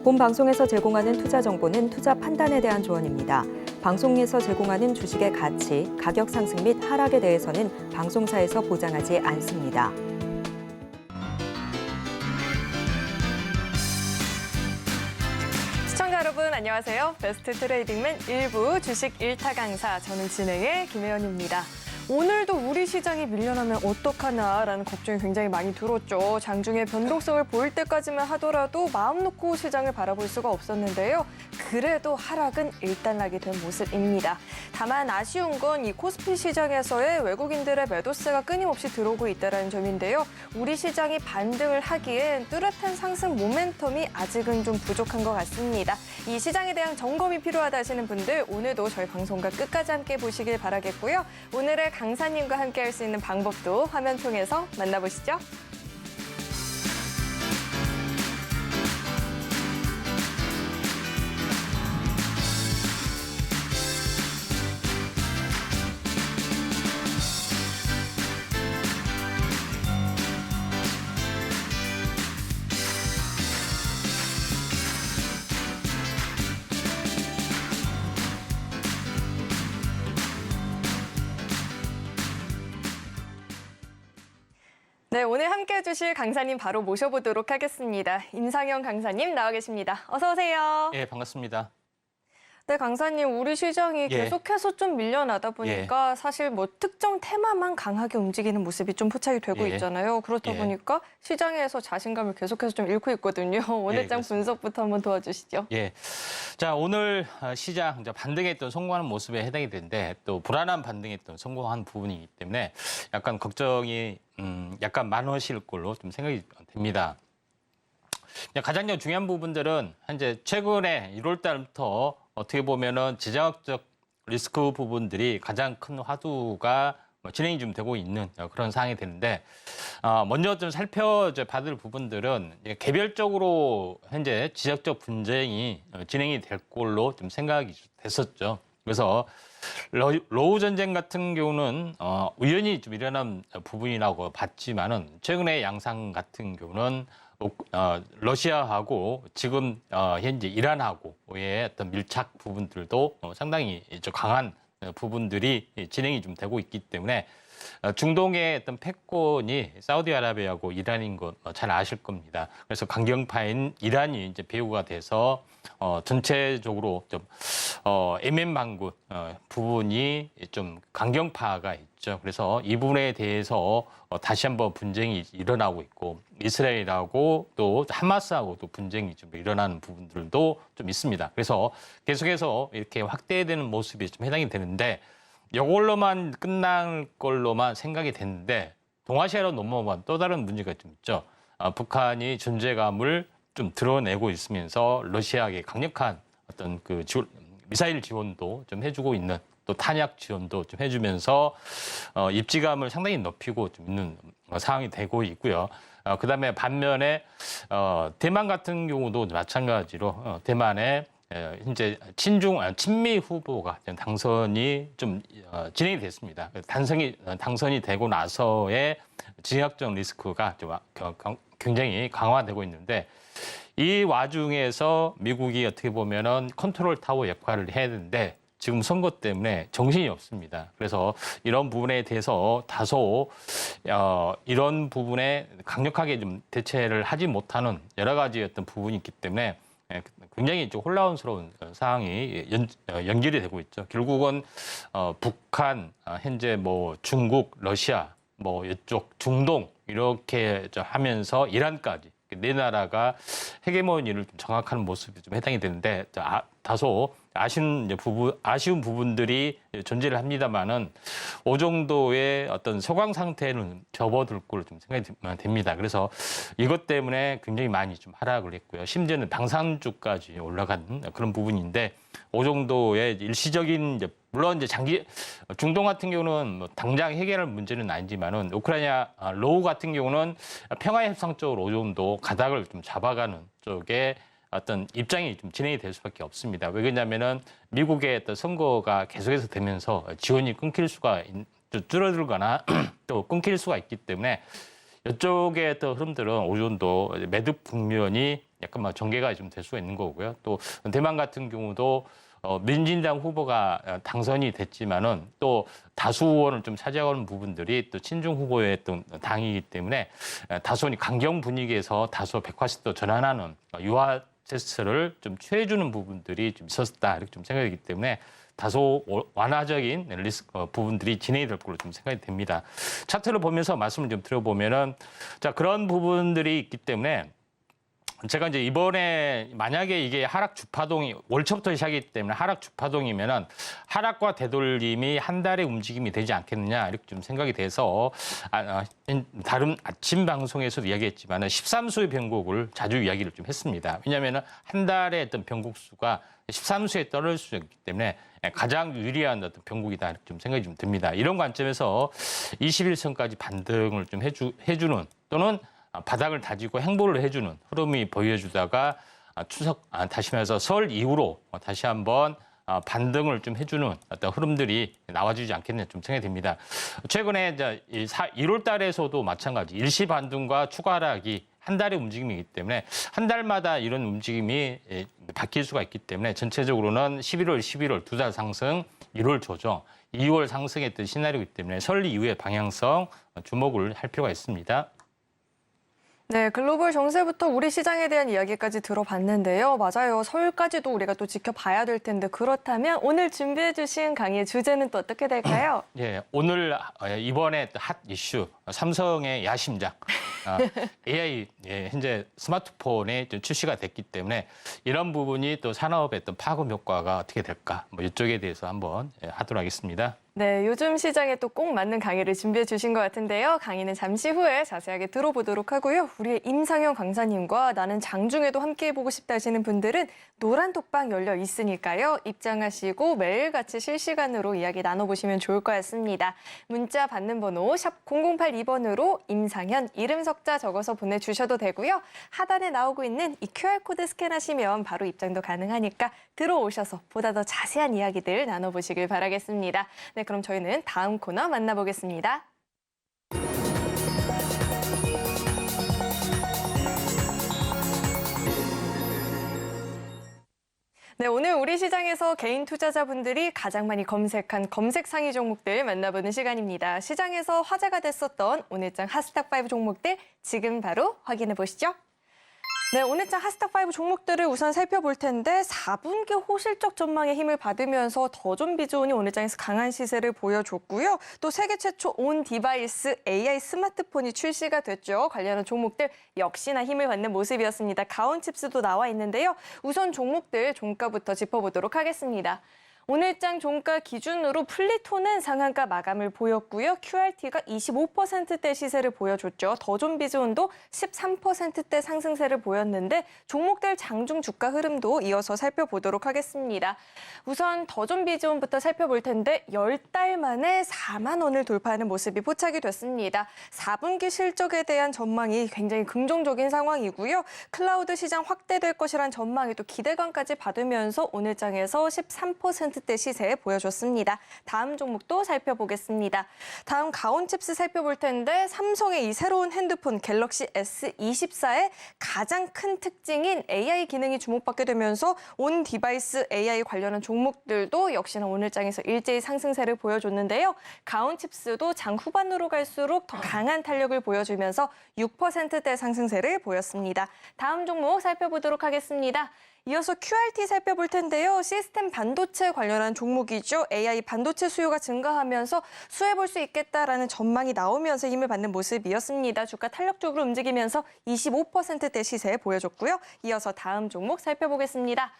본 방송에서 제공하는 투자 정보는 투자 판단에 대한 조언입니다. 방송에서 제공하는 주식의 가치, 가격 상승 및 하락에 대해서는 방송사에서 보장하지 않습니다. 시청자 여러분 안녕하세요. 베스트 트레이딩맨 1부 주식 1타 강사, 저는 진행의 김혜연입니다. 오늘도 우리 시장이 밀려나면 어떡하나라는 걱정이 굉장히 많이 들었죠. 장중에 변동성을 보일 때까지만 하더라도 마음 놓고 시장을 바라볼 수가 없었는데요. 그래도 하락은 일단락이 된 모습입니다. 다만 아쉬운 건 이 코스피 시장에서의 외국인들의 매도세가 끊임없이 들어오고 있다는 점인데요. 우리 시장이 반등을 하기엔 뚜렷한 상승 모멘텀이 아직은 좀 부족한 것 같습니다. 이 시장에 대한 점검이 필요하다 하시는 분들, 오늘도 저희 방송과 끝까지 함께 보시길 바라겠고요. 오늘의 강사님과 함께 할 수 있는 방법도 화면 통해서 만나보시죠. 네, 오늘 함께해 주실 강사님 바로 모셔보도록 하겠습니다. 임상현 강사님 나와 계십니다. 어서 오세요. 예, 반갑습니다. 네, 강사님, 우리 시장이 계속해서 좀 밀려나다 보니까 사실 뭐 특정 테마만 강하게 움직이는 모습이 좀 포착이 되고 있잖아요. 그렇다 보니까 시장에서 자신감을 계속해서 좀 잃고 있거든요. 오늘 장 분석부터 한번 도와주시죠. 예. 자, 오늘 시장 반등했던 성공하는 모습에 해당이 되는데 또 불안한 반등했던 성공한 부분이기 때문에 약간 걱정이 약간 많으실 걸로 좀 생각이 됩니다. 가장 중요한 부분들은 현재 최근에 1월 달부터 어떻게 보면은 지정학적 리스크 부분들이 가장 큰 화두가 진행이 좀 되고 있는 그런 상황이 되는데, 먼저 좀 살펴받을 부분들은 개별적으로 현재 지정학적 분쟁이 진행이 될 걸로 좀 생각이 됐었죠. 그래서 러우 전쟁 같은 경우는 우연히 좀 일어난 부분이라고 봤지만은 최근의 양상 같은 경우는 러시아하고 지금 현재 이란하고의 어떤 밀착 부분들도 상당히 강한 부분들이 진행이 좀 되고 있기 때문에 중동의 어떤 패권이 사우디아라비아하고 이란인 거 잘 아실 겁니다. 그래서 강경파인 이란이 이제 배후가 돼서 전체적으로 좀 애매방군 부분이 좀 강경파가 있죠. 그래서 이 부분에 대해서 다시 한번 분쟁이 일어나고 있고, 이스라엘하고 또 하마스하고도 분쟁이 좀 일어나는 부분들도 좀 있습니다. 그래서 계속해서 이렇게 확대되는 모습이 좀 해당이 되는데, 이걸로만 끝날 걸로만 생각이 됐는데 동아시아로 넘어간 또 다른 문제가 좀 있죠. 북한이 존재감을 좀 드러내고 있으면서 러시아에게 강력한 어떤 그 미사일 지원도 좀 해주고 있는, 또 탄약 지원도 좀 해주면서 입지감을 상당히 높이고 좀 있는 상황이 되고 있고요. 그다음에 반면에 대만 같은 경우도 마찬가지로 대만의 현재 친미 후보가 당선이 좀 진행이 됐습니다. 당선이 되고 나서의 지정학적 리스크가 좀 굉장히 강화되고 있는데, 이 와중에서 미국이 어떻게 보면은 컨트롤 타워 역할을 해야 되는데 지금 선거 때문에 정신이 없습니다. 그래서 이런 부분에 대해서 다소 이런 부분에 강력하게 좀 대처를 하지 못하는 여러 가지 어떤 부분이 있기 때문에 굉장히 좀 혼란스러운 상황이 연결이 되고 있죠. 결국은 북한, 현재 뭐 중국, 러시아, 뭐 이쪽 중동 이렇게 하면서 이란까지 네 나라가 헤게모니를 좀 장악하는 모습이 좀 해당이 되는데, 다소 아쉬운 부분들이 존재를 합니다만은 이 정도의 어떤 소강 상태는 접어들 걸로 좀 생각이 됩니다. 그래서 이것 때문에 굉장히 많이 좀 하락을 했고요. 심지어는 당산주까지 올라간 그런 부분인데, 이 정도의 일시적인 물론 이제 중동 같은 경우는 뭐 당장 해결할 문제는 아니지만은 우크라이나 로우 같은 경우는 평화협상 쪽으로 어느 정도 가닥을 좀 잡아가는 쪽에 어떤 입장이 좀 진행이 될 수밖에 없습니다. 왜 그러냐면은 미국의 어떤 선거가 계속해서 되면서 지원이 끊길 수가 줄어들거나 또 끊길 수가 있기 때문에 이쪽의 또 흐름들은 어느 정도 매듭 국면이 약간 뭐 전개가 좀 될 수가 있는 거고요. 또 대만 같은 경우도 민진당 후보가 당선이 됐지만은 또 다수 의원을 좀 차지하는 부분들이 또 친중 후보의 또 당이기 때문에 다소 강경 분위기에서 다소 백화시도 전환하는 유화 제스처를 좀 취해주는 부분들이 좀 있었다 이렇게 좀 생각이 되기 때문에 다소 완화적인 부분들이 진행이 될 걸로 좀 생각이 됩니다. 차트를 보면서 말씀을 좀 드려보면은 자 그런 부분들이 있기 때문에 제가 이제 이번에 만약에 이게 하락 주파동이 올 초부터 시작이기 때문에 하락 주파동이면은 하락과 되돌림이 한 달의 움직임이 되지 않겠느냐 이렇게 좀 생각이 돼서 다른 아침 방송에서도 이야기했지만은 13수의 변곡을 자주 이야기를 좀 했습니다. 왜냐하면은 한 달의 어떤 변곡 수가 13수에 떨어질 수 있기 때문에 가장 유리한 어떤 변곡이다 이렇게 좀 생각이 좀 듭니다. 이런 관점에서 21선까지 반등을 좀 해주는 또는 바닥을 다지고 행보를 해주는 흐름이 보여주다가 다시 말해서 설 이후로 다시 한번 반등을 좀 해주는 어떤 흐름들이 나와주지 않겠냐 좀 생각이 됩니다. 최근에 이제 1월 달에서도 마찬가지 일시 반등과 추가 하락이 한 달의 움직임이기 때문에 한 달마다 이런 움직임이 바뀔 수가 있기 때문에 전체적으로는 11월 두 달 상승, 1월 조정, 2월 상승했던 시나리오이기 때문에 설 이후의 방향성 주목을 할 필요가 있습니다. 네, 글로벌 정세부터 우리 시장에 대한 이야기까지 들어봤는데요. 맞아요. 서울까지도 우리가 또 지켜봐야 될 텐데 그렇다면 오늘 준비해 주신 강의의 주제는 또 어떻게 될까요? 예, 오늘 이번에 핫 이슈 삼성의 야심작 AI 현재 스마트폰에 좀 출시가 됐기 때문에 이런 부분이 또 산업의 어떤 파급 효과가 어떻게 될까 뭐 이쪽에 대해서 한번 하도록 하겠습니다. 네, 요즘 시장에 또 꼭 맞는 강의를 준비해 주신 것 같은데요. 강의는 잠시 후에 자세하게 들어보도록 하고요. 우리의 임상현 강사님과 나는 장중에도 함께 해보고 싶다 하시는 분들은 노란 톡방 열려 있으니까요. 입장하시고 매일같이 실시간으로 이야기 나눠보시면 좋을 것 같습니다. 문자 받는 번호 샵 0082번으로 임상현 이름 석자 적어서 보내주셔도 되고요. 하단에 나오고 있는 이 QR코드 스캔하시면 바로 입장도 가능하니까 들어오셔서 보다 더 자세한 이야기들 나눠보시길 바라겠습니다. 네, 그럼 저희는 다음 코너 만나보겠습니다. 네, 오늘 우리 시장에서 개인 투자자분들이 가장 많이 검색한 검색 상위 종목들 만나보는 시간입니다. 시장에서 화제가 됐었던 오늘장 핫스탁5 종목들 지금 바로 확인해 보시죠. 네, 오늘장 핫스탁5 종목들을 우선 살펴볼 텐데 4분기 호실적 전망에 힘을 받으면서 더존 비즈온이 오늘장에서 강한 시세를 보여줬고요. 또 세계 최초 온 디바이스 AI 스마트폰이 출시가 됐죠. 관련한 종목들 역시나 힘을 받는 모습이었습니다. 가온칩스도 나와 있는데요. 우선 종목들 종가부터 짚어보도록 하겠습니다. 오늘장 종가 기준으로 플리토는 상한가 마감을 보였고요. QRT가 25%대 시세를 보여줬죠. 더존 비즈온도 13%대 상승세를 보였는데 종목들 장중 주가 흐름도 이어서 살펴보도록 하겠습니다. 우선 더존 비즈온부터 살펴볼 텐데 10달 만에 4만 원을 돌파하는 모습이 포착이 됐습니다. 4분기 실적에 대한 전망이 굉장히 긍정적인 상황이고요. 클라우드 시장 확대될 것이란 전망에 또 기대감까지 받으면서 오늘장에서 13%대 시세 보여줬습니다. 다음 종목도 살펴보겠습니다. 다음 가온칩스 살펴볼 텐데 삼성의 이 새로운 핸드폰 갤럭시 S24의 가장 큰 특징인 AI 기능이 주목받게 되면서 온 디바이스 AI 관련한 종목들도 역시나 오늘장에서 일제히 상승세를 보여줬는데요. 가온칩스도 장 후반으로 갈수록 더 강한 탄력을 보여주면서 6%대 상승세를 보였습니다. 다음 종목 살펴보도록 하겠습니다. 이어서 QRT 살펴볼 텐데요. 시스템 반도체 관련한 종목이죠. AI 반도체 수요가 증가하면서 수혜볼 수 있겠다라는 전망이 나오면서 힘을 받는 모습이었습니다. 주가 탄력적으로 움직이면서 25%대 시세 보여줬고요. 이어서 다음 종목 살펴보겠습니다.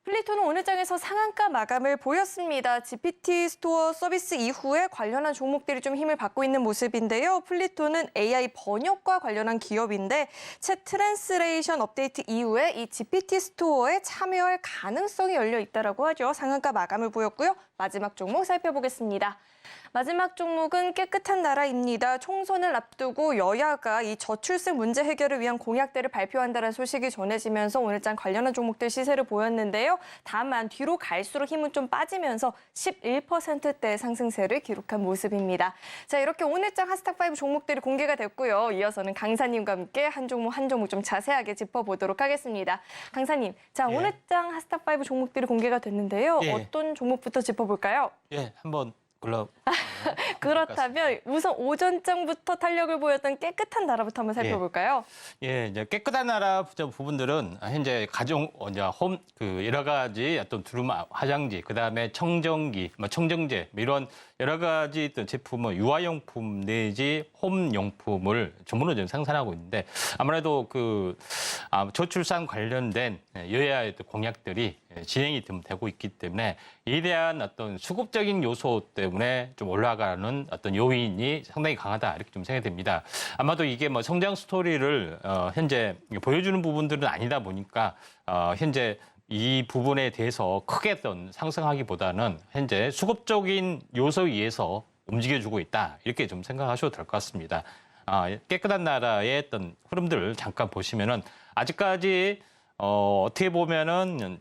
플리토는 오늘 장에서 상한가 마감을 보였습니다. GPT 스토어 서비스 이후에 관련한 종목들이 좀 힘을 받고 있는 모습인데요. 플리토는 AI 번역과 관련한 기업인데 챗 트랜스레이션 업데이트 이후에 이 GPT 스토어에 참여할 가능성이 열려 있다고 하죠. 상한가 마감을 보였고요. 마지막 종목 살펴보겠습니다. 마지막 종목은 깨끗한 나라입니다. 총선을 앞두고 여야가 이 저출생 문제 해결을 위한 공약들을 발표한다는 소식이 전해지면서 오늘장 관련한 종목들 시세를 보였는데요. 다만 뒤로 갈수록 힘은 좀 빠지면서 11%대 상승세를 기록한 모습입니다. 자, 이렇게 오늘장 핫스탁5 종목들이 공개가 됐고요. 이어서는 강사님과 함께 한 종목 한 종목 좀 자세하게 짚어보도록 하겠습니다. 강사님, 자, 오늘장 핫스탁5 종목들이 공개가 됐는데요. 어떤 종목부터 짚어볼까요? 예, 한번 골라. 그렇다면 우선 오전장부터 탄력을 보였던 깨끗한 나라부터 한번 살펴볼까요? 예, 이제 깨끗한 나라 부분들은 현재 여러 가지 어떤 두루마 화장지, 그다음에 청정기, 청정제 이런 여러 가지 어떤 제품은 유아용품 내지 홈용품을 전문으로 지금 생산하고 있는데 아무래도 저출산 관련된 여야의 공약들이 진행이 좀 되고 있기 때문에 이에 대한 어떤 수급적인 요소 때문에 좀 올라가는 어떤 요인이 상당히 강하다 이렇게 좀 생각이 됩니다. 아마도 이게 성장 스토리를 현재 보여주는 부분들은 아니다 보니까 현재 이 부분에 대해서 크게 상승하기보다는 현재 수급적인 요소에 의해서 움직여주고 있다 이렇게 좀 생각하셔도 될 것 같습니다. 깨끗한 나라의 어떤 흐름들을 잠깐 보시면은 아직까지 어떻게 보면은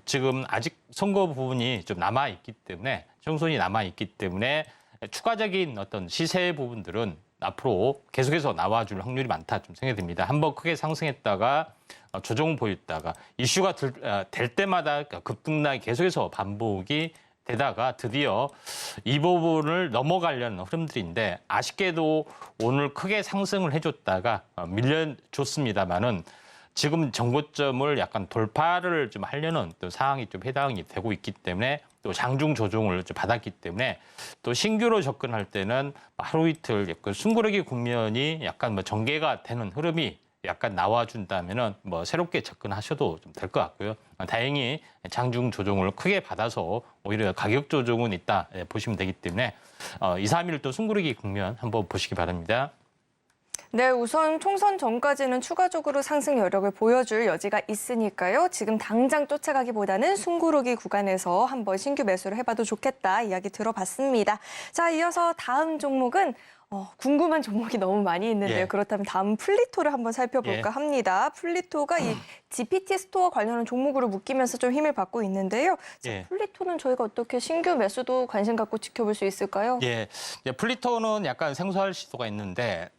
지금 아직 선거 부분이 좀 남아 있기 때문에 총선이 남아 있기 때문에 추가적인 어떤 시세 부분들은 앞으로 계속해서 나와줄 확률이 많다 좀 생각이 듭니다. 한번 크게 상승했다가 조정 보였다가 이슈가 될 때마다 급등락이 계속해서 반복이 되다가 드디어 이 부분을 넘어가려는 흐름들인데 아쉽게도 오늘 크게 상승을 해줬다가 밀려줬습니다만은 지금 정고점을 약간 돌파를 좀 하려는 또 상황이 좀 해당이 되고 있기 때문에 또 장중 조정을 좀 받았기 때문에 또 신규로 접근할 때는 하루 이틀 숨고르기 국면이 약간 전개가 되는 흐름이 약간 나와준다면은 새롭게 접근하셔도 좀 될 것 같고요. 다행히 장중 조정을 크게 받아서 오히려 가격 조정은 있다 보시면 되기 때문에 2, 3일 또 숨고르기 국면 한번 보시기 바랍니다. 네, 우선 총선 전까지는 추가적으로 상승 여력을 보여줄 여지가 있으니까요. 지금 당장 쫓아가기보다는 숨고르기 구간에서 한번 신규 매수를 해봐도 좋겠다 이야기 들어봤습니다. 자, 이어서 다음 종목은 궁금한 종목이 너무 많이 있는데요. 그렇다면 다음 플리토를 한번 살펴볼까 합니다. 플리토가 이 GPT 스토어 관련한 종목으로 묶이면서 좀 힘을 받고 있는데요. 자, 플리토는 저희가 어떻게 신규 매수도 관심 갖고 지켜볼 수 있을까요? 예, 플리토는 약간 생소할 수가 있는데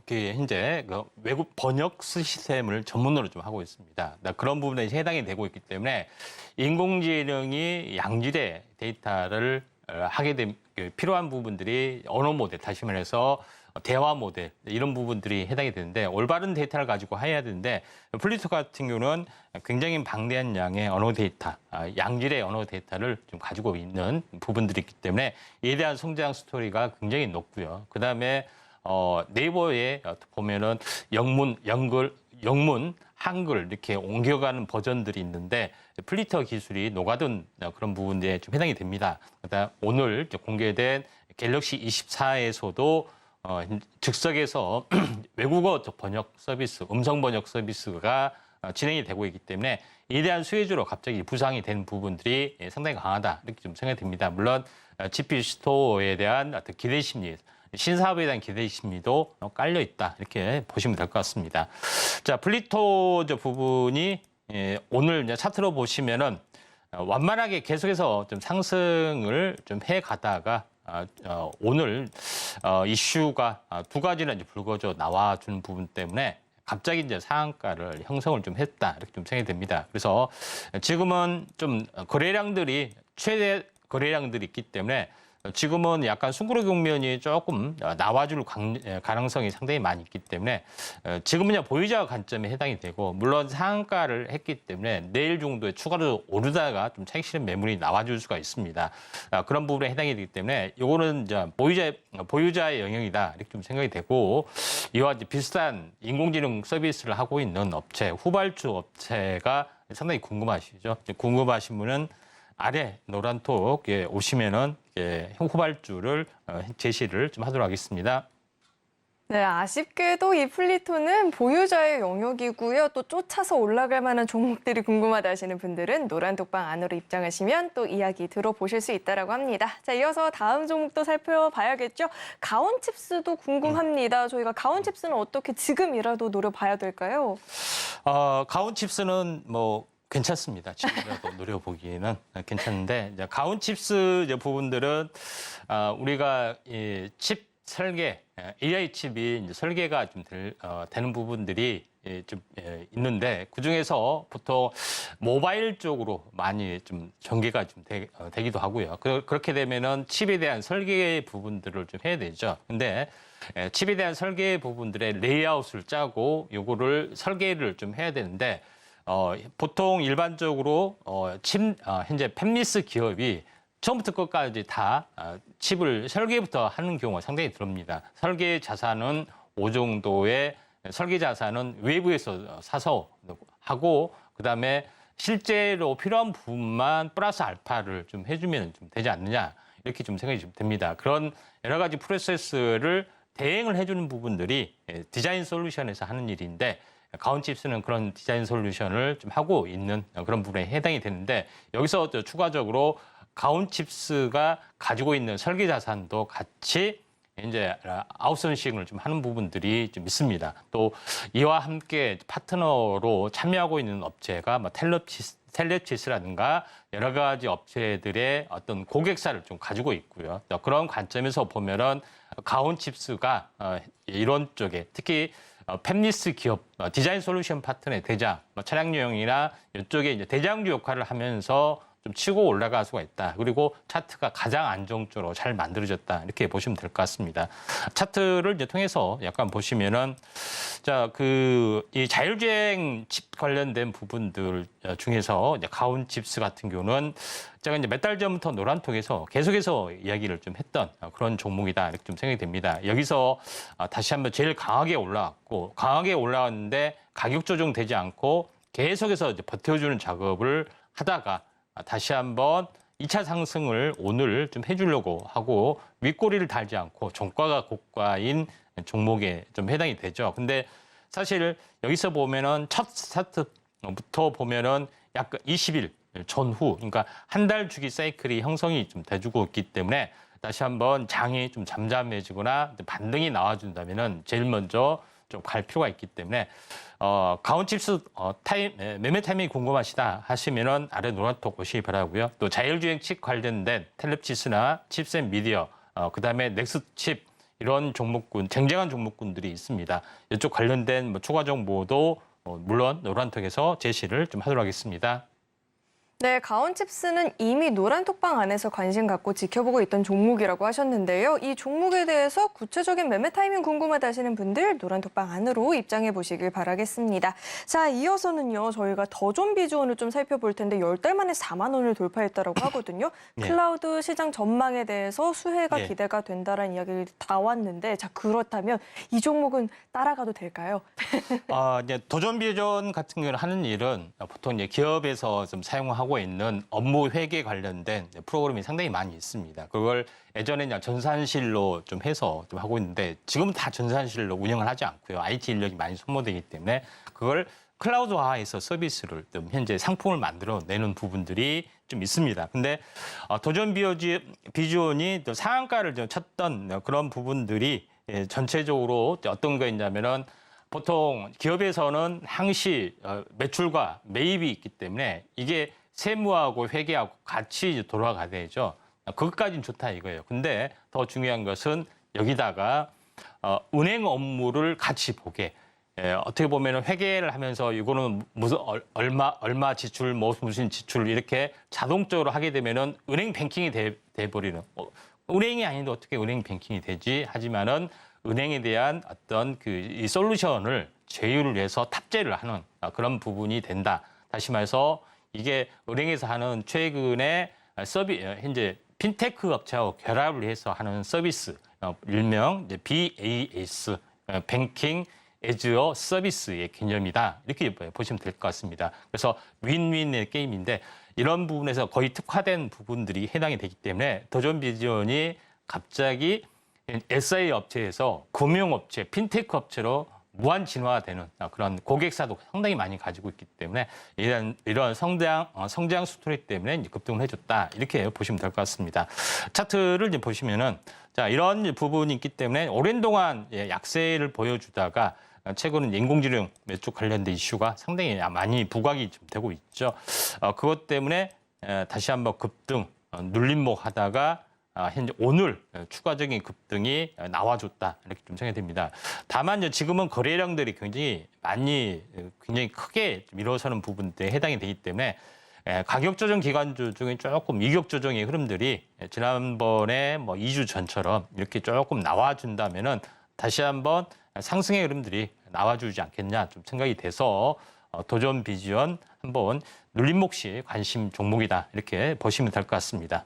현재 외국 번역 시스템을 전문으로 좀 하고 있습니다. 그런 부분에 해당이 되고 있기 때문에 인공지능이 양질의 데이터를 하게 된 필요한 부분들이 언어 모델, 다시 말해서 대화 모델 이런 부분들이 해당이 되는데 올바른 데이터를 가지고 해야 되는데 플리토 같은 경우는 굉장히 방대한 양의 언어 데이터, 양질의 언어 데이터를 좀 가지고 있는 부분들이 있기 때문에 이에 대한 성장 스토리가 굉장히 높고요. 그다음에 네이버에 보면은 영문, 한글 이렇게 옮겨가는 버전들이 있는데 플리터 기술이 녹아든 그런 부분에 좀 해당이 됩니다. 그다음 오늘 공개된 갤럭시 24에서도 즉석에서 외국어 번역 서비스, 음성 번역 서비스가 진행이 되고 있기 때문에 이에 대한 수혜주로 갑자기 부상이 된 부분들이 상당히 강하다 이렇게 좀 생각이 듭니다. 물론 GP 스토어에 대한 어떤 기대 심리, 신사업에 대한 기대 심리도 깔려 있다 이렇게 보시면 될 것 같습니다. 자, 플리토 부분이 오늘 이제 차트로 보시면은 완만하게 계속해서 좀 상승을 좀 해가다가 오늘 이슈가 두 가지나 이제 불거져 나와준 부분 때문에 갑자기 이제 상한가를 형성을 좀 했다 이렇게 좀 생각이 됩니다. 그래서 지금은 좀 거래량들이 최대 거래량들이 있기 때문에 지금은 약간 숨고르기 국면이 조금 나와줄 가능성이 상당히 많이 있기 때문에 지금은 그냥 보유자 관점에 해당이 되고 물론 상한가를 했기 때문에 내일 정도에 추가로 오르다가 좀 차익 실현 매물이 나와줄 수가 있습니다. 그런 부분에 해당이 되기 때문에 이거는 이제 보유자의 영역이다 이렇게 좀 생각이 되고 이와 비슷한 인공지능 서비스를 하고 있는 업체, 후발주 업체가 상당히 궁금하시죠? 궁금하신 분은 아래 노란톡에 오시면은 후발주를 제시를 좀 하도록 하겠습니다. 네, 아쉽게도 이 플리토는 보유자의 영역이고요. 또 쫓아서 올라갈 만한 종목들이 궁금하다 하시는 분들은 노란톡방 안으로 입장하시면 또 이야기 들어보실 수 있다라고 합니다. 자, 이어서 다음 종목도 살펴봐야겠죠. 가온칩스도 궁금합니다. 저희가 가온칩스는 어떻게 지금이라도 노려봐야 될까요? 가온칩스는 뭐 괜찮습니다. 지금이라도 노려보기에는 괜찮은데 이제 가온칩스 이제 부분들은 우리가 이 칩 설계, AI 칩이 이제 설계가 좀 되는 부분들이 좀 있는데 그 중에서 보통 모바일 쪽으로 많이 좀 전개가 좀 되기도 하고요. 그렇게 되면은 칩에 대한 설계 부분들을 좀 해야 되죠. 근데 칩에 대한 설계 부분들의 레이아웃을 짜고 요거를 설계를 좀 해야 되는데 보통 일반적으로 현재 팹리스 기업이 처음부터 끝까지 다 칩을 설계부터 하는 경우가 상당히 드뭅니다. 설계 자산은 5정도의 설계 자산은 외부에서 사서 하고 그다음에 실제로 필요한 부분만 플러스 알파를 좀 해주면 좀 되지 않느냐 이렇게 좀 생각이 좀 됩니다. 그런 여러 가지 프로세스를 대행을 해주는 부분들이 디자인 솔루션에서 하는 일인데 가온칩스는 그런 디자인 솔루션을 좀 하고 있는 그런 부분에 해당이 되는데 여기서 또 추가적으로 가온칩스가 가지고 있는 설계 자산도 같이 이제 아웃소싱을 좀 하는 부분들이 좀 있습니다. 또 이와 함께 파트너로 참여하고 있는 업체가 뭐 텔렙치스라든가 여러 가지 업체들의 어떤 고객사를 좀 가지고 있고요. 그런 관점에서 보면은 가온칩스가 이런 쪽에 특히 팹리스 기업 디자인 솔루션 파트너의 대장, 차량용이나 이쪽에 이제 대장주 역할을 하면서 좀 치고 올라갈 수가 있다. 그리고 차트가 가장 안정적으로 잘 만들어졌다. 이렇게 보시면 될 것 같습니다. 차트를 이제 통해서 약간 보시면은 이 자율주행 칩 관련된 부분들 중에서 이제 가온칩스 같은 경우는 제가 이제 몇 달 전부터 노란톡에서 계속해서 이야기를 좀 했던 그런 종목이다. 이렇게 좀 생각이 됩니다. 여기서 다시 한번 제일 강하게 올라왔고 강하게 올라왔는데 가격 조정되지 않고 계속해서 이제 버텨주는 작업을 하다가 다시 한번 2차 상승을 오늘 좀 해주려고 하고 윗꼬리를 달지 않고 종가가 고가인 종목에 좀 해당이 되죠. 근데 사실 여기서 보면은 첫 스타트부터 보면은 약간 20일 전후, 그러니까 한 달 주기 사이클이 형성이 좀 돼주고 있기 때문에 다시 한번 장이 좀 잠잠해지거나 반등이 나와준다면은 제일 먼저 좀 갈 필요가 있기 때문에 가온칩스 매매 타이밍이 궁금하시다 하시면은 아래 노란톡 보시기 바라고요. 또 자율주행 칩 관련된 텔렙치스나 칩셋 미디어, 그다음에 넥스칩 이런 종목군, 쟁쟁한 종목군들이 있습니다. 이쪽 관련된 뭐 추가 정보도 물론 노란톡에서 제시를 좀 하도록 하겠습니다. 네, 가온칩스는 이미 노란톡방 안에서 관심 갖고 지켜보고 있던 종목이라고 하셨는데요. 이 종목에 대해서 구체적인 매매 타이밍 궁금하다 하시는 분들 노란톡방 안으로 입장해 보시길 바라겠습니다. 자, 이어서는요. 저희가 더존 비주얼을 좀 살펴볼 텐데 10달 만에 4만 원을 돌파했다라고 하거든요. 네. 클라우드 시장 전망에 대해서 수혜가 네. 기대가 된다라는 이야기를 다 왔는데 자, 그렇다면 이 종목은 따라가도 될까요? 이제 도전 비전 같은 경우는 하는 일은 보통 이제 기업에서 좀 사용하고 있는 업무 회계 관련된 프로그램이 상당히 많이 있습니다. 그걸 예전에 그냥 전산실로 좀 해서 좀 하고 있는데 지금은 다 전산실로 운영을 하지 않고요. IT 인력이 많이 소모되기 때문에 그걸 클라우드화해서 서비스를 좀 현재 상품을 만들어 내는 부분들이 좀 있습니다. 근데 도전 비전이 또 상한가를 좀 쳤던 그런 부분들이 전체적으로 어떤 거 있냐면은 보통 기업에서는 항시 매출과 매입이 있기 때문에 이게 세무하고 회계하고 같이 돌아가야 되죠. 그것까지는 좋다 이거예요. 근데 더 중요한 것은 여기다가 은행 업무를 같이 보게. 어떻게 보면 회계를 하면서 이거는 무슨 얼마 지출, 무슨 지출 이렇게 자동적으로 하게 되면은 은행 뱅킹이 돼 버리는. 은행이 아닌데 어떻게 은행 뱅킹이 되지? 하지만은 은행에 대한 어떤 이 솔루션을 제휴를 해서 탑재를 하는 그런 부분이 된다. 다시 말해서 이게 은행에서 하는 최근에 현재 핀테크 업체하고 결합을 해서 하는 서비스, 일명 이제 BAS, 뱅킹 에즈어 서비스의 개념이다. 이렇게 보시면 될 것 같습니다. 그래서 윈윈의 게임인데 이런 부분에서 거의 특화된 부분들이 해당이 되기 때문에 더존 비전이 갑자기 SI 업체에서 금융업체, 핀테크 업체로 무한 진화되는 그런 고객사도 상당히 많이 가지고 있기 때문에 이런 성장 스토리 때문에 이제 급등을 해줬다 이렇게 보시면 될 것 같습니다. 차트를 이제 보시면은 자 이런 부분이 있기 때문에 오랜 동안 약세를 보여주다가 최근은 인공지능 쪽 관련된 이슈가 상당히 많이 부각이 좀 되고 있죠. 그것 때문에 다시 한번 급등 눌림목 하다가 현재 오늘 추가적인 급등이 나와줬다 이렇게 좀 생각이 됩니다. 다만 지금은 거래량들이 굉장히 크게 일어서는 부분들에 해당이 되기 때문에 가격 조정 기간주 중에 조금 이격 조정의 흐름들이 지난번에 뭐 2주 전처럼 이렇게 조금 나와준다면은 다시 한번 상승의 흐름들이 나와주지 않겠냐 좀 생각이 돼서 도전 비전 한번 눌림목시 관심 종목이다 이렇게 보시면 될 것 같습니다.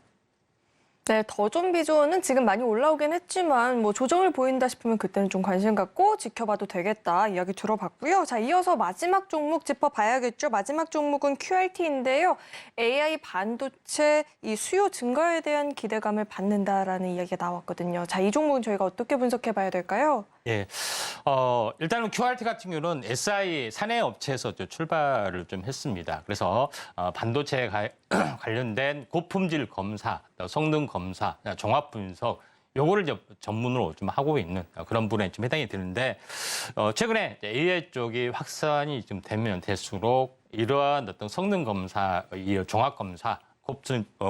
네, 더존 비전은 지금 많이 올라오긴 했지만 뭐 조정을 보인다 싶으면 그때는 좀 관심 갖고 지켜봐도 되겠다 이야기 들어봤고요. 자, 이어서 마지막 종목 짚어봐야겠죠. 마지막 종목은 QRT인데요. AI 반도체 이 수요 증가에 대한 기대감을 받는다라는 이야기가 나왔거든요. 자, 이 종목은 저희가 어떻게 분석해봐야 될까요? 예, 일단은 QRT 같은 경우는 SI 사내 업체에서 출발을 좀 했습니다. 그래서 반도체 관련된 고품질 검사, 성능 검사, 종합 분석 요거를 이제 전문으로 좀 하고 있는 그런 분야에 좀 해당이 되는데 최근에 AI 쪽이 확산이 좀 되면 될수록 이러한 어떤 성능 검사, 이 종합 검사,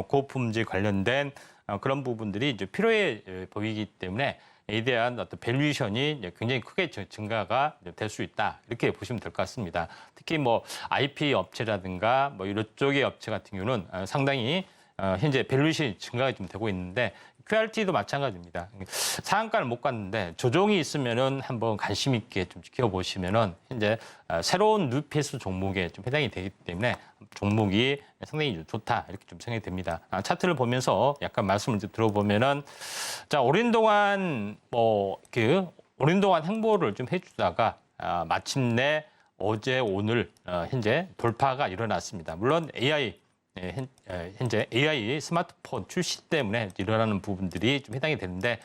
고품질 관련된 그런 부분들이 이제 필요해 보이기 때문에 이에 대한 어떤 밸류에이션이 굉장히 크게 증가가 될 수 있다 이렇게 보시면 될 것 같습니다. 특히 뭐 IP 업체라든가 뭐 이런 쪽의 업체 같은 경우는 상당히 현재 밸류에이션이 증가가 좀 되고 있는데 QRT도 마찬가지입니다. 상한가를 못 갔는데 조정이 있으면은 한번 관심 있게 좀 지켜보시면은 현재 새로운 뉴페이스 종목에 좀 해당이 되기 때문에 종목이 상당히 좋다 이렇게 좀 생각이 됩니다. 차트를 보면서 약간 말씀을 좀 들어보면은 자 오랜 동안 오랜 동안 행보를 좀 해주다가 마침내 어제 오늘 현재 돌파가 일어났습니다. 물론 현재 AI 스마트폰 출시 때문에 일어나는 부분들이 좀 해당이 되는데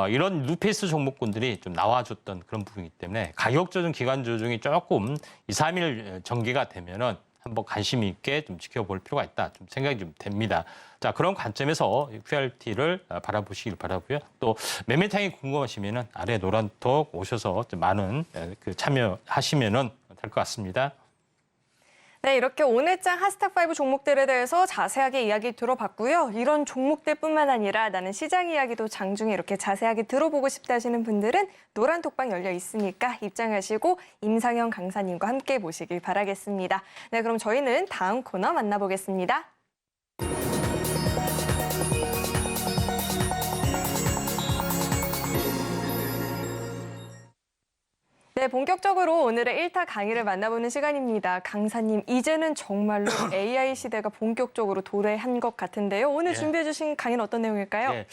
이런 뉴페이스 종목군들이 좀 나와줬던 그런 부분이기 때문에 가격 조정 기간 조정이 조금 2, 3일 전개가 되면은 한번 관심 있게 좀 지켜볼 필요가 있다 좀 생각이 좀 됩니다. 자 그런 관점에서 QRT를 바라보시길 바라고요. 또 매매 타임이 궁금하시면은 아래 노란톡 오셔서 좀 많은 참여하시면은 될 것 같습니다. 네, 이렇게 오늘장 하스탁5 종목들에 대해서 자세하게 이야기 들어봤고요. 이런 종목들뿐만 아니라 나는 시장 이야기도 장중에 이렇게 자세하게 들어보고 싶다 하시는 분들은 노란 톡방 열려 있으니까 입장하시고 임상현 강사님과 함께 모시길 바라겠습니다. 네, 그럼 저희는 다음 코너 만나보겠습니다. 네, 본격적으로 오늘의 1타 강의를 만나보는 시간입니다. 강사님, 이제는 정말로 AI 시대가 본격적으로 도래한 것 같은데요. 오늘 준비해 주신 강의는 어떤 내용일까요? 네.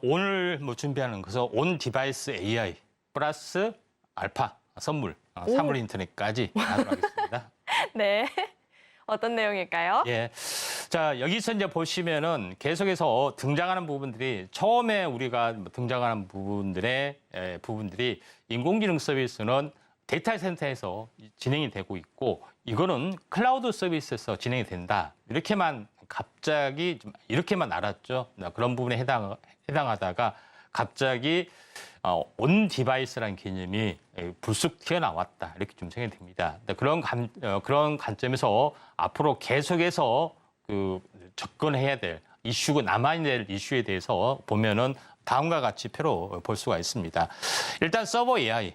오늘 준비하는 것은 온 디바이스 AI 플러스 알파 선물, 사물 인터넷까지 하도록 하겠습니다. 네. 어떤 내용일까요? 예. 자, 여기서 이제 보시면은 계속해서 등장하는 부분들이 처음에 우리가 등장하는 부분들이 인공지능 서비스는 데이터 센터에서 진행이 되고 있고 이거는 클라우드 서비스에서 진행이 된다. 이렇게만 알았죠. 그런 부분에 해당하다가 갑자기 온 디바이스라는 개념이 불쑥 튀어나왔다. 이렇게 좀 생각이 됩니다. 그런 관점에서 앞으로 계속해서 접근해야 될 이슈고 남아야 될 이슈에 대해서 보면은 다음과 같이 표로 볼 수가 있습니다. 일단 서버 AI,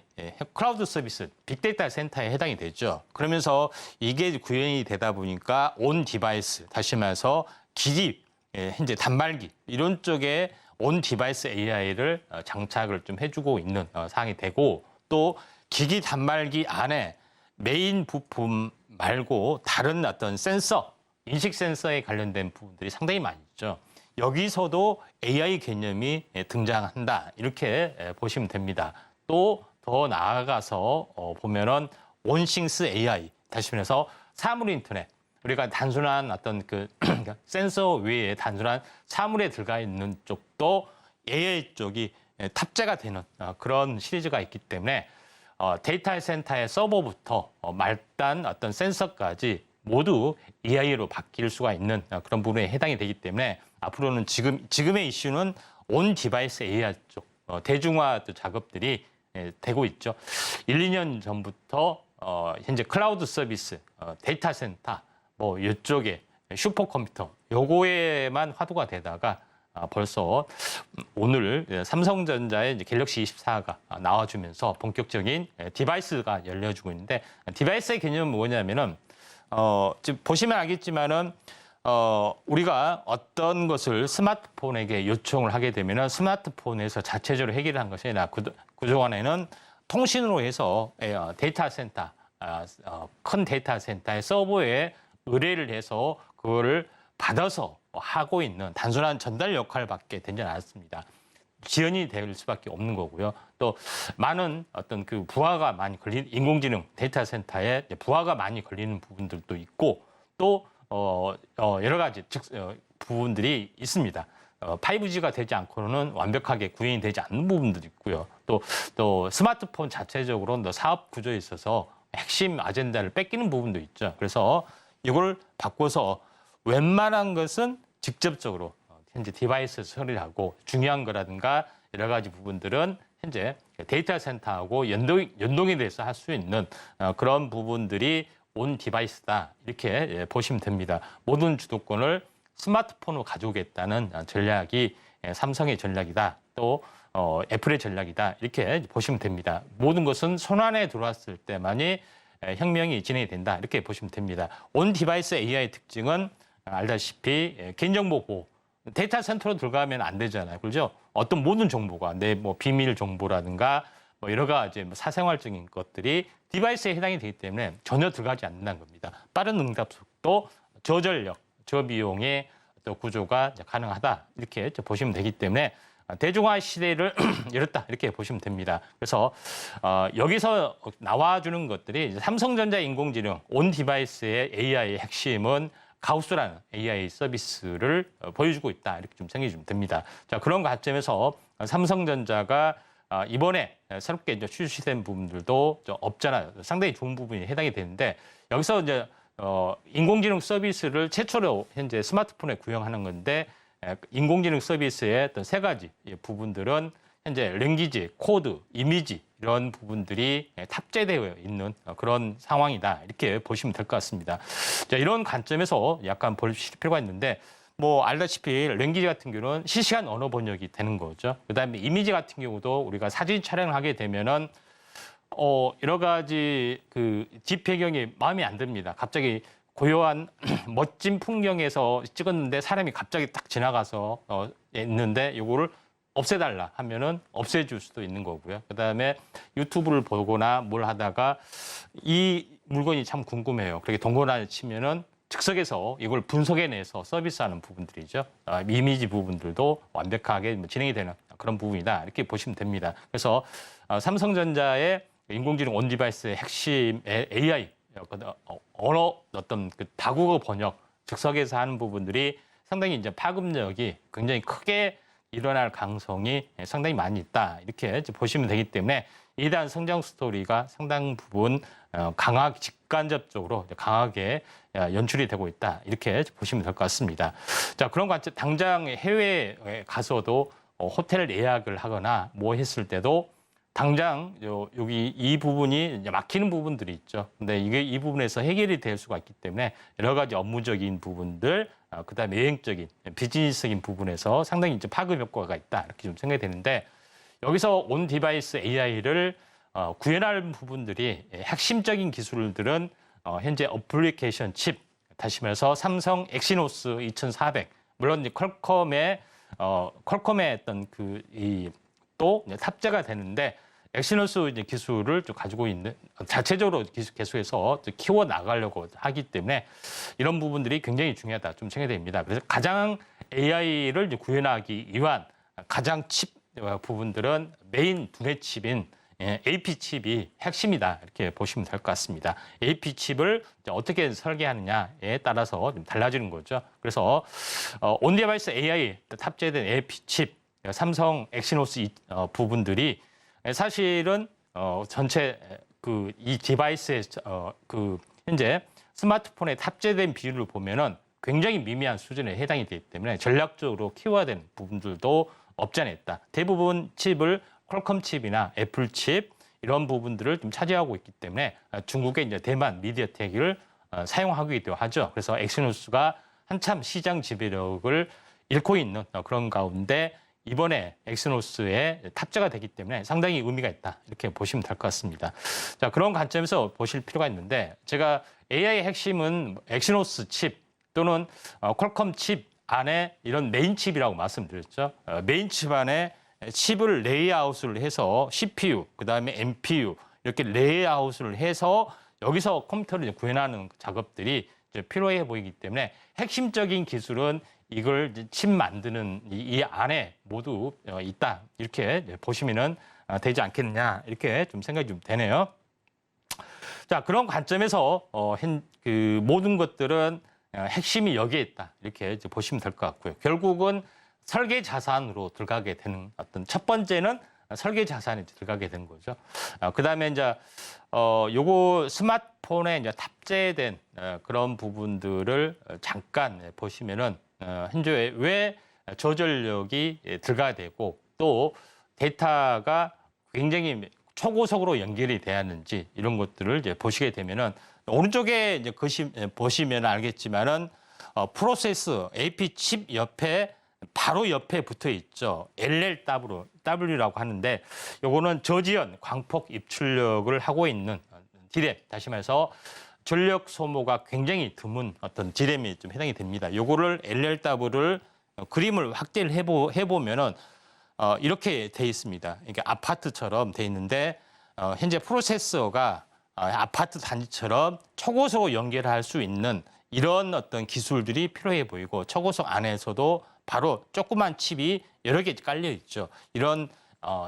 클라우드 서비스, 빅데이터 센터에 해당이 되죠. 그러면서 이게 구현이 되다 보니까 온 디바이스, 다시 말해서 기기, 현재 단말기 이런 쪽에 온 디바이스 AI를 장착을 좀 해주고 있는 상황이 되고 또 기기 단말기 안에 메인 부품 말고 다른 어떤 센서, 인식 센서에 관련된 부분들이 상당히 많이 있죠. 여기서도 AI 개념이 등장한다. 이렇게 보시면 됩니다. 또 더 나아가서 보면은 온싱스 AI, 다시 말해서 사물 인터넷. 우리가 단순한 어떤 센서 외에 단순한 사물에 들어가 있는 쪽도 AI 쪽이 탑재가 되는 그런 시리즈가 있기 때문에 데이터 센터의 서버부터 말단 어떤 센서까지 모두 AI로 바뀔 수가 있는 그런 부분에 해당이 되기 때문에 앞으로는 지금의 이슈는 온 디바이스 AI 쪽 대중화 작업들이 되고 있죠. 1, 2년 전부터 현재 클라우드 서비스, 데이터 센터 뭐 이쪽에 슈퍼컴퓨터 요거에만 화두가 되다가 벌써 오늘 삼성전자의 이제 갤럭시 24가 나와주면서 본격적인 디바이스가 열려주고 있는데 디바이스의 개념은 뭐냐면은 지금 보시면 알겠지만은 우리가 어떤 것을 스마트폰에게 요청을 하게 되면은 스마트폰에서 자체적으로 해결을 한 것이 아니라 그동안에는 통신으로 해서 데이터 센터, 큰 데이터 센터의 서버에 의뢰를 해서 그거를 받아서 하고 있는 단순한 전달 역할밖에 되지 않았습니다. 지연이 될 수밖에 없는 거고요. 또 많은 어떤 그 부하가 많이 걸린 인공지능 데이터 센터에 부하가 많이 걸리는 부분들도 있고 또 여러 가지 부분들이 있습니다. 5G가 되지 않고는 완벽하게 구현이 되지 않는 부분들도 있고요. 또 스마트폰 자체적으로 사업 구조에 있어서 핵심 아젠다를 뺏기는 부분도 있죠. 그래서 이걸 바꿔서 웬만한 것은 직접적으로 현재 디바이스 처리하고 중요한 거라든가 여러 가지 부분들은 현재 데이터 센터하고 연동이 돼서 할 수 있는 그런 부분들이 온 디바이스다 이렇게 보시면 됩니다. 모든 주도권을 스마트폰으로 가져오겠다는 전략이 삼성의 전략이다. 또 애플의 전략이다. 이렇게 보시면 됩니다. 모든 것은 손안에 들어왔을 때만이 혁명이 진행이 된다. 이렇게 보시면 됩니다. 온 디바이스 AI 특징은 알다시피 개인정보 보호. 데이터 센터로 들어가면 안 되잖아요. 그렇죠? 어떤 모든 정보가 내 뭐 비밀 정보라든가 뭐 여러 가지 사생활적인 것들이 디바이스에 해당이 되기 때문에 전혀 들어가지 않는다는 겁니다. 빠른 응답 속도, 저전력, 저비용의 또 구조가 가능하다. 이렇게 보시면 되기 때문에 대중화 시대를 열었다. 이렇게 보시면 됩니다. 그래서 여기서 나와주는 것들이 삼성전자 인공지능 온 디바이스의 AI의 핵심은 가우스라는 AI 서비스를 보여주고 있다. 이렇게 좀 생각이 좀 됩니다. 자, 그런 관점에서 삼성전자가 이번에 새롭게 이제 출시된 부분들도 없잖아요. 상당히 좋은 부분이 해당이 되는데 여기서 이제 인공지능 서비스를 최초로 현재 스마트폰에 구현하는 건데 인공지능 서비스의 어떤 세 가지 부분들은 현재 랭귀지, 코드, 이미지 이런 부분들이 탑재되어 있는 그런 상황이다. 이렇게 보시면 될 것 같습니다. 자, 이런 관점에서 약간 보실 필요가 있는데 뭐 알다시피 랭귀지 같은 경우는 실시간 언어 번역이 되는 거죠. 그다음에 이미지 같은 경우도 우리가 사진 촬영을 하게 되면은 여러 가지 그 뒷배경이 마음에 안 듭니다. 갑자기 고요한 멋진 풍경에서 찍었는데 사람이 갑자기 딱 지나가서 있는데 이거를 없애달라 하면은 없애줄 수도 있는 거고요. 그다음에 유튜브를 보거나 뭘 하다가 이 물건이 참 궁금해요. 그렇게 동거나 치면은 즉석에서 이걸 분석해내서 서비스하는 부분들이죠. 이미지 부분들도 완벽하게 진행이 되는 그런 부분이다. 이렇게 보시면 됩니다. 그래서 삼성전자의 인공지능 온 디바이스의 핵심 AI 언어 어떤 그 다국어 번역 즉석에서 하는 부분들이 상당히 이제 파급력이 굉장히 크게 일어날 가능성이 상당히 많이 있다. 이렇게 보시면 되기 때문에 이러한 성장 스토리가 상당 부분 강하게 직간접적으로 강하게 연출이 되고 있다. 이렇게 보시면 될 것 같습니다. 자, 그런 관점 당장 해외에 가서도 호텔 예약을 하거나 뭐 했을 때도 당장 여기 이 부분이 이제 막히는 부분들이 있죠. 근데 이게 이 부분에서 해결이 될 수가 있기 때문에 여러 가지 업무적인 부분들, 그다음에 여행적인 비즈니스적인 부분에서 상당히 이제 파급 효과가 있다. 이렇게 좀 생각이 되는데 여기서 온 디바이스 AI를 구현할 부분들이 핵심적인 기술들은 현재 어플리케이션 칩, 다시 말해서 삼성 엑시노스 2400, 물론 이제 퀄컴의 어떤 또 탑재가 되는데 엑시노스 이제 기술을 좀 가지고 있는 자체적으로 계속해서 키워 나가려고 하기 때문에 이런 부분들이 굉장히 중요하다 좀 생각이 됩니다. 그래서 가장 AI를 이제 구현하기 위한 가장 칩 부분들은 메인 두뇌 칩인 AP 칩이 핵심이다 이렇게 보시면 될 것 같습니다. AP 칩을 어떻게 설계하느냐에 따라서 좀 달라지는 거죠. 그래서 온 디바이스 AI 탑재된 AP 칩 삼성 엑시노스 부분들이 사실은 전체 이 디바이스의 현재 스마트폰에 탑재된 비율을 보면은 굉장히 미미한 수준에 해당이 되기 때문에 전략적으로 키워야 되는 부분들도 없지 않아 있다. 대부분 칩을 퀄컴 칩이나 애플 칩 이런 부분들을 좀 차지하고 있기 때문에 중국의 이제 대만 미디어텍을 사용하기도 하죠. 그래서 엑시노스가 한참 시장 지배력을 잃고 있는 그런 가운데 이번에 엑시노스에 탑재가 되기 때문에 상당히 의미가 있다. 이렇게 보시면 될 것 같습니다. 자, 그런 관점에서 보실 필요가 있는데 제가 AI의 핵심은 엑시노스 칩 또는 퀄컴 칩 안에 이런 메인 칩이라고 말씀드렸죠. 메인 칩 안에 칩을 레이아웃을 해서 CPU, 그다음에 NPU 이렇게 레이아웃을 해서 여기서 컴퓨터를 이제 구현하는 작업들이 이제 필요해 보이기 때문에 핵심적인 기술은 이걸 칩 만드는 이 안에 모두 있다. 이렇게 보시면은 되지 않겠느냐. 이렇게 좀 생각이 좀 되네요. 자, 그런 관점에서 모든 것들은 핵심이 여기에 있다. 이렇게 이제 보시면 될 것 같고요. 결국은 설계 자산으로 들어가게 되는 어떤 첫 번째는 설계 자산이 들어가게 된 거죠. 그다음에 이제 요거 스마트폰에 이제 탑재된 그런 부분들을 잠깐 보시면은 현재 왜 저전력이 들어가야 되고 또 데이터가 굉장히 초고속으로 연결이 돼야 하는지 이런 것들을 이제 보시게 되면은 오른쪽에 이제 보시면 알겠지만은 프로세서 AP 칩 옆에 바로 옆에 붙어 있죠. LLW라고 하는데 요거는 저지연 광폭 입출력을 하고 있는 디램, 다시 말해서 전력 소모가 굉장히 드문 어떤 디램이 좀 해당이 됩니다. 요거를 LLW를 그림을 확대를 해보면은 이렇게 돼 있습니다. 이게 아파트처럼 돼 있는데 현재 프로세서가 아파트 단지처럼 초고속 연결할 수 있는 이런 어떤 기술들이 필요해 보이고 초고속 안에서도 바로 조그만 칩이 여러 개 깔려 있죠. 이런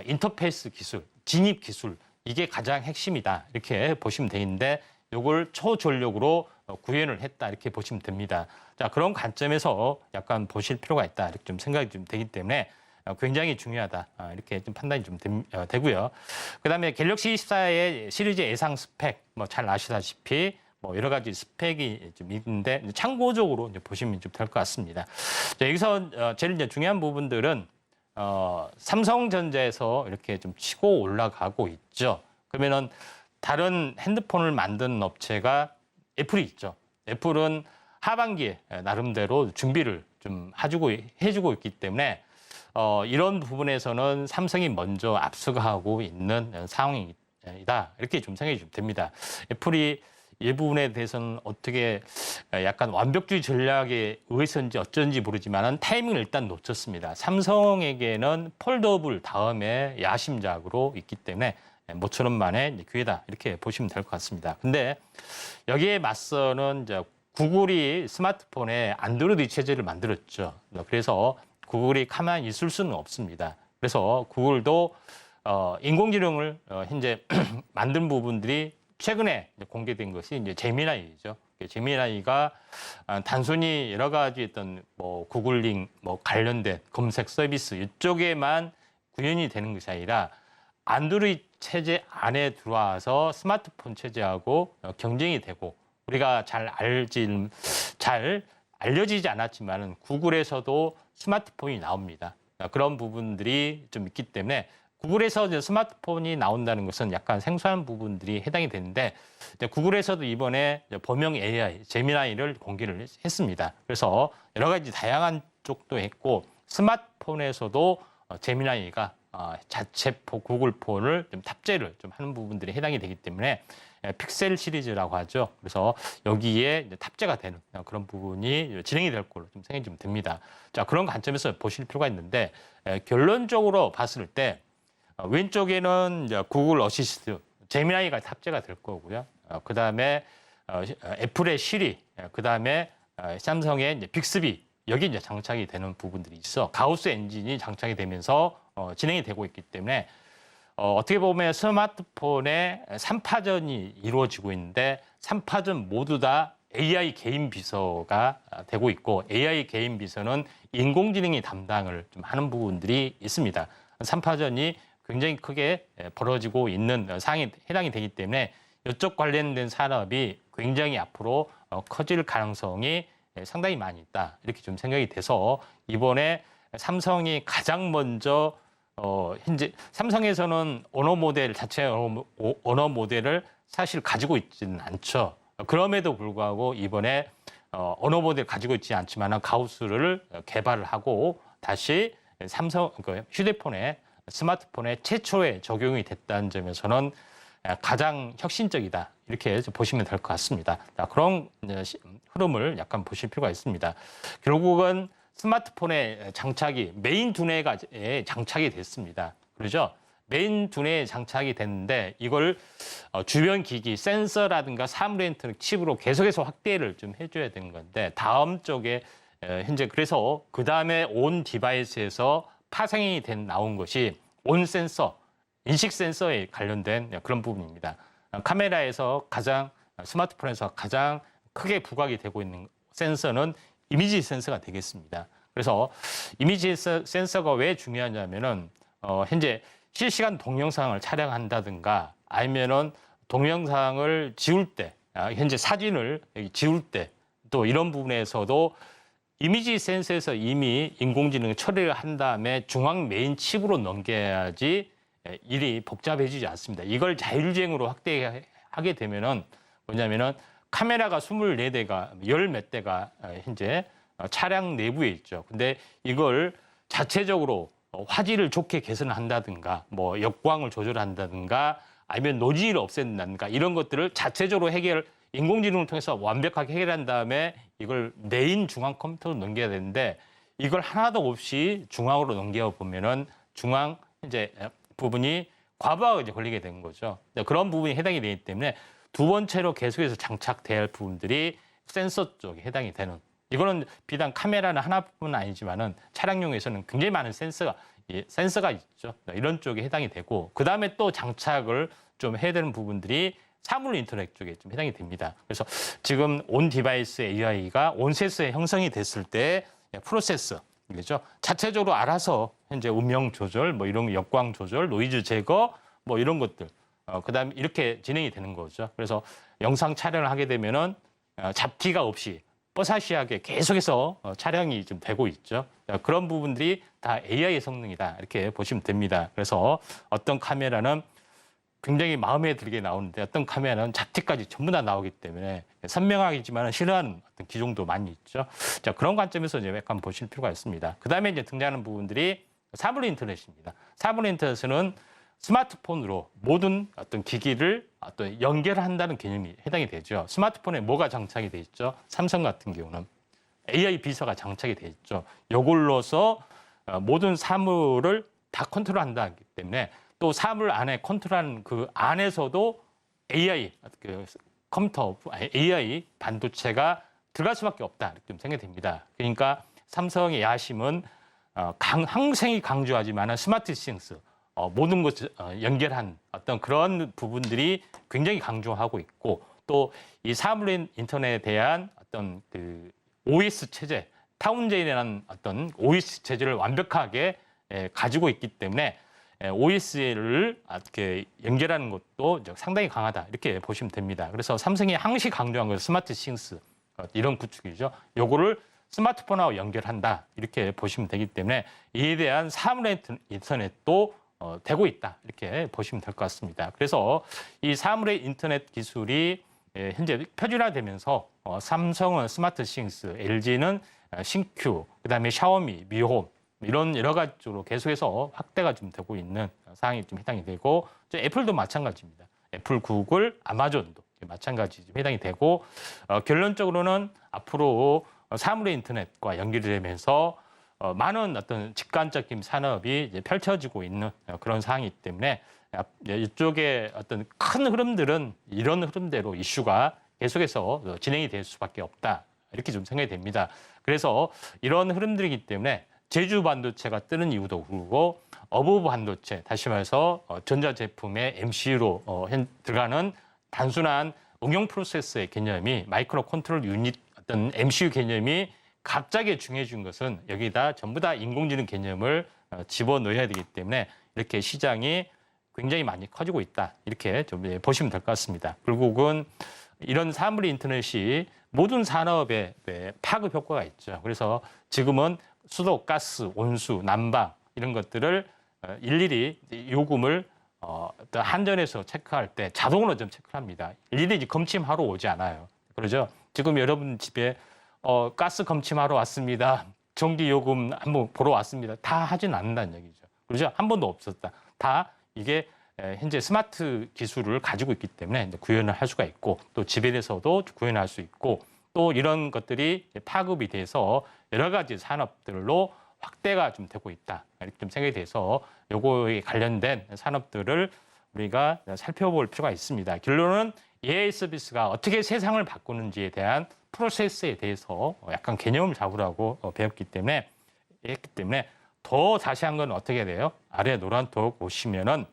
인터페이스 기술, 진입 기술 이게 가장 핵심이다. 이렇게 보시면 되는데 이걸 초전력으로 구현을 했다. 이렇게 보시면 됩니다. 자, 그런 관점에서 약간 보실 필요가 있다. 이렇게 좀 생각이 좀 되기 때문에 굉장히 중요하다. 이렇게 좀 판단이 좀 되고요. 그다음에 갤럭시 24의 시리즈 예상 스펙 뭐 잘 아시다시피 뭐 여러 가지 스펙이 좀 있는데 참고적으로 이제 보시면 좀 될 것 같습니다. 자, 여기서 제일 이제 중요한 부분들은 삼성전자에서 이렇게 좀 치고 올라가고 있죠. 그러면은 다른 핸드폰을 만드는 업체가 애플이 있죠. 애플은 하반기에 나름대로 준비를 좀 해주고 있기 때문에 이런 부분에서는 삼성이 먼저 앞서가고 있는 상황이다. 이렇게 좀 생각이 좀 됩니다. 애플이 이 부분에 대해서는 어떻게 약간 완벽주의 전략에 의해서인지 어쩐지 모르지만 타이밍을 일단 놓쳤습니다. 삼성에게는 폴더블 다음에 야심작으로 있기 때문에 모처럼 만의 기회다. 이렇게 보시면 될 것 같습니다. 근데 여기에 맞서는 이제 구글이 스마트폰에 안드로이드 체제를 만들었죠. 그래서 구글이 가만히 있을 수는 없습니다. 그래서 구글도 인공지능을 현재 만든 부분들이 최근에 공개된 것이 이제 제미나이죠. 제미나이가 단순히 여러 가지 어떤 뭐 구글링 뭐 관련된 검색 서비스 이쪽에만 구현이 되는 것이 아니라 안드로이드 체제 안에 들어와서 스마트폰 체제하고 경쟁이 되고 우리가 잘 알려지지 않았지만은 구글에서도 스마트폰이 나옵니다. 그런 부분들이 좀 있기 때문에 구글에서 이제 스마트폰이 나온다는 것은 약간 생소한 부분들이 해당이 되는데 구글에서도 이번에 범용 AI 제미나이를 공개를 했습니다. 그래서 여러 가지 다양한 쪽도 했고 스마트폰에서도 제미나이가 자체 구글 폰을 좀 탑재를 좀 하는 부분들이 해당이 되기 때문에 픽셀 시리즈라고 하죠. 그래서 여기에 이제 탑재가 되는 그런 부분이 진행이 될 걸로 좀 생각이 좀 듭니다. 자, 그런 관점에서 보실 필요가 있는데 결론적으로 봤을 때 왼쪽에는 이제 구글 어시스트, 제미나이가 탑재가 될 거고요. 그 다음에 애플의 시리, 그 다음에 삼성의 이제 빅스비 여기 이제 장착이 되는 부분들이 있어. 가우스 엔진이 장착이 되면서 진행이 되고 있기 때문에 어떻게 보면 스마트폰의 3파전이 이루어지고 있는데 3파전 모두 다 AI 개인 비서가 되고 있고 AI 개인 비서는 인공지능이 담당을 좀 하는 부분들이 있습니다. 3파전이 굉장히 크게 벌어지고 있는 상황이 해당이 되기 때문에 이쪽 관련된 산업이 굉장히 앞으로 커질 가능성이 상당히 많이 있다. 이렇게 좀 생각이 돼서 이번에 삼성이 가장 먼저 현재 삼성에서는 언어 모델 자체 언어 모델을 사실 가지고 있지는 않죠. 그럼에도 불구하고 이번에 언어 모델 가지고 있지 않지만 가우스를 개발을 하고 다시 삼성 휴대폰에 스마트폰에 최초에 적용이 됐다는 점에서는 가장 혁신적이다 이렇게 보시면 될 것 같습니다. 그런 흐름을 약간 보실 필요가 있습니다. 결국은 스마트폰에 장착이 메인 두뇌에 장착이 됐습니다. 그렇죠? 메인 두뇌에 장착이 됐는데 이걸 주변 기기, 센서라든가 사물 인터넷 칩으로 계속해서 확대를 좀 해줘야 되는 건데 다음 쪽에 현재 그래서 그 다음에 온 디바이스에서 파생이 나온 것이 온 센서, 인식 센서에 관련된 그런 부분입니다. 카메라에서 스마트폰에서 가장 크게 부각이 되고 있는 센서는 이미지 센서가 되겠습니다. 그래서 이미지 센서가 왜 중요하냐면은 현재 실시간 동영상을 촬영한다든가 아니면은 동영상을 지울 때, 현재 사진을 지울 때 또 이런 부분에서도 이미지 센서에서 이미 인공지능 처리를 한 다음에 중앙 메인 칩으로 넘겨야지 일이 복잡해지지 않습니다. 이걸 자율주행으로 확대하게 되면은 뭐냐면은 카메라가 24대가, 열 몇 대가 현재 차량 내부에 있죠. 근데 이걸 자체적으로 화질을 좋게 개선한다든가, 뭐 역광을 조절한다든가, 아니면 노지를 없앤다든가 이런 것들을 자체적으로 인공지능을 통해서 완벽하게 해결한 다음에 이걸 메인 중앙 컴퓨터로 넘겨야 되는데 이걸 하나도 없이 중앙으로 넘겨보면은 중앙 이제 부분이 과부하가 이제 걸리게 된 거죠. 그런 부분이 해당이 되기 때문에 두 번째로 계속해서 장착돼야 할 부분들이 센서 쪽에 해당이 되는. 이거는 비단 카메라는 하나뿐 아니지만은 차량용에서는 굉장히 많은 센서가 있죠. 이런 쪽에 해당이 되고 그 다음에 또 장착을 좀 해야 되는 부분들이 사물 인터넷 쪽에 좀 해당이 됩니다. 그래서 지금 온 디바이스 AI가 온 센서에 형성이 됐을 때 프로세서, 그렇죠? 자체적으로 알아서 현재 음영 조절, 뭐 이런 역광 조절, 노이즈 제거, 뭐 이런 것들, 그다음에 이렇게 진행이 되는 거죠. 그래서 영상 촬영을 하게 되면은 잡티가 없이 뽀사시하게 계속해서 촬영이 좀 되고 있죠. 그런 부분들이 다 AI의 성능이다 이렇게 보시면 됩니다. 그래서 어떤 카메라는 굉장히 마음에 들게 나오는데 어떤 카메라는 잡티까지 전부 다 나오기 때문에 선명하지만 싫어하는 어떤 기종도 많이 있죠. 자, 그런 관점에서 이제 약간 보실 필요가 있습니다. 그 다음에 이제 등장하는 부분들이 사물 인터넷입니다. 사물 인터넷은 스마트폰으로 모든 어떤 기기를 어떤 연결한다는 개념이 해당이 되죠. 스마트폰에 뭐가 장착이 돼 있죠? 삼성 같은 경우는 AI 비서가 장착이 돼 있죠. 이걸로서 모든 사물을 다 컨트롤한다기 때문에 또 사물 안에 컨트롤하는 그 안에서도 AI, 컴퓨터, AI 반도체가 들어갈 수밖에 없다. 이렇게 좀 생각이 됩니다. 그러니까 삼성의 야심은 항생이 강조하지만 스마트 싱스, 모든 것을 연결한 어떤 그런 부분들이 굉장히 강조하고 있고 또 이 사물 인터넷에 대한 어떤 그 OS 체제, 타운제인이라는 어떤 OS 체제를 완벽하게 가지고 있기 때문에 OS를 이렇게 연결하는 것도 상당히 강하다 이렇게 보시면 됩니다. 그래서 삼성이 항시 강조한 것은 스마트 싱스 이런 구축이죠. 요거를 스마트폰하고 연결한다 이렇게 보시면 되기 때문에 이에 대한 사물 인터넷도 되고 있다 이렇게 보시면 될 것 같습니다. 그래서 이 사물의 인터넷 기술이 현재 표준화되면서 삼성은 스마트 싱스, LG는 신큐, 그다음에 샤오미, 미홈 이런 여러 가지 쪽으로 계속해서 확대가 좀 되고 있는 상황이 좀 해당이 되고 애플도 마찬가지입니다. 애플, 구글, 아마존도 마찬가지 좀 해당이 되고 결론적으로는 앞으로 사물의 인터넷과 연결이 되면서 많은 어떤 직관적인 산업이 이제 펼쳐지고 있는 그런 상황이기 때문에 이쪽에 어떤 큰 흐름들은 이런 흐름대로 이슈가 계속해서 진행이 될 수밖에 없다 이렇게 좀 생각이 됩니다. 그래서 이런 흐름들이기 때문에 제주 반도체가 뜨는 이유도 그렇고 어부 반도체 다시 말해서 전자제품의 MCU로 들어가는 단순한 응용 프로세서의 개념이 마이크로 컨트롤 유닛 어떤 MCU 개념이 갑자기 중요해진 것은 여기다 전부 다 인공지능 개념을 집어넣어야 되기 때문에 이렇게 시장이 굉장히 많이 커지고 있다. 이렇게 좀 보시면 될 것 같습니다. 결국은 이런 사물 인터넷이 모든 산업에 파급 효과가 있죠. 그래서 지금은 수도, 가스, 온수, 난방 이런 것들을 일일이 요금을 한전에서 체크할 때 자동으로 좀 체크합니다. 일일이 검침하러 오지 않아요. 그러죠? 지금 여러분 집에 가스 검침하러 왔습니다. 전기 요금 한번 보러 왔습니다. 다 하진 않는다는 얘기죠. 그렇죠? 한 번도 없었다. 다 이게 현재 스마트 기술을 가지고 있기 때문에 구현을 할 수가 있고 또 집에서도 구현할 수 있고 또 이런 것들이 파급이 돼서 여러 가지 산업들로 확대가 좀 되고 있다. 이렇게 좀 생각이 돼서 요거에 관련된 산업들을 우리가 살펴볼 필요가 있습니다. 결론은 AI 서비스가 어떻게 세상을 바꾸는지에 대한 프로세스에 대해서 약간 개념을 잡으라고 배웠기 때문에 더 자세한 건 어떻게 돼요? 아래 노란톡 보시면은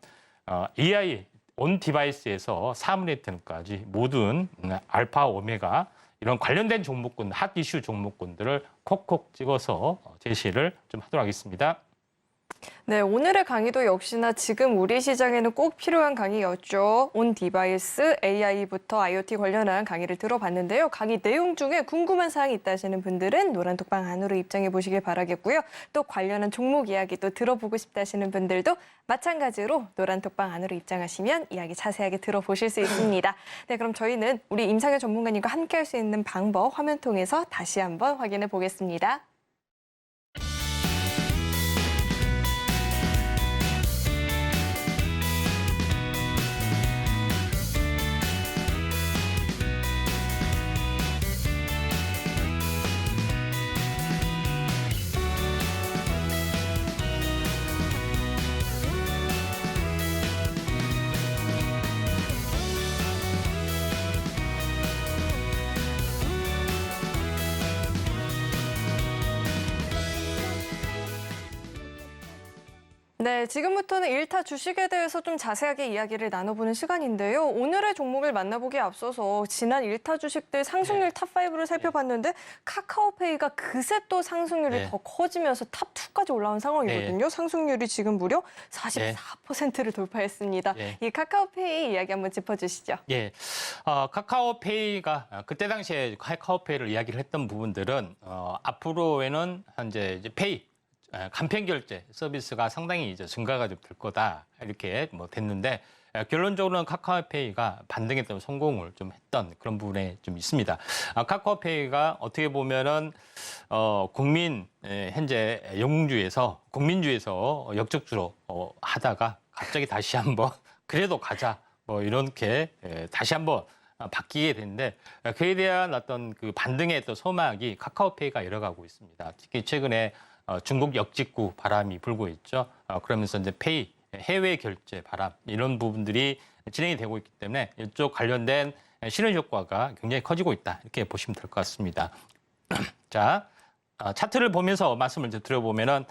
AI 온 디바이스에서 사물 인터넷까지 모든 알파 오메가 이런 관련된 종목군, 핫 이슈 종목군들을 콕콕 찍어서 제시를 좀 하도록 하겠습니다. 네, 오늘의 강의도 역시나 지금 우리 시장에는 꼭 필요한 강의였죠. 온 디바이스, AI부터 IoT 관련한 강의를 들어봤는데요. 강의 내용 중에 궁금한 사항이 있다 하시는 분들은 노란톡방 안으로 입장해 보시길 바라겠고요. 또 관련한 종목 이야기 또 들어보고 싶다 하시는 분들도 마찬가지로 노란톡방 안으로 입장하시면 이야기 자세하게 들어보실 수 있습니다. 네, 그럼 저희는 우리 임상현 전문가님과 함께 할 수 있는 방법 화면 통해서 다시 한번 확인해 보겠습니다. 네, 지금부터는 1타 주식에 대해서 좀 자세하게 이야기를 나눠보는 시간인데요. 오늘의 종목을 만나보기에 앞서서 지난 1타 주식들 상승률 탑5를 살펴봤는데 카카오페이가 그새 또 상승률이 더 커지면서 탑2까지 올라온 상황이거든요. 상승률이 지금 무려 44%를 돌파했습니다. 이 카카오페이 이야기 한번 짚어주시죠. 카카오페이가 그때 당시에 카카오페이를 이야기를 했던 부분들은 앞으로에는 현재 이제 페이 간편 결제 서비스가 상당히 이제 증가가 좀 될 거다 이렇게 됐는데 결론적으로는 카카오페이가 반등했던 성공을 좀 했던 그런 부분에 좀 있습니다. 카카오페이가 어떻게 보면은 국민 현재 영웅주에서 국민주에서 역적주로 하다가 갑자기 다시 한번 그래도 가자 이렇게 다시 한번 바뀌게 됐는데 그에 대한 어떤 그 반등의 또 소막이 카카오페이가 열어가고 있습니다. 특히 최근에 중국 역직구 바람이 불고 있죠. 그러면서 이제 페이, 해외 결제 바람 이런 부분들이 진행이 되고 있기 때문에 이쪽 관련된 실현 효과가 굉장히 커지고 있다. 이렇게 보시면 될 것 같습니다. 자, 차트를 보면서 말씀을 이제 드려보면은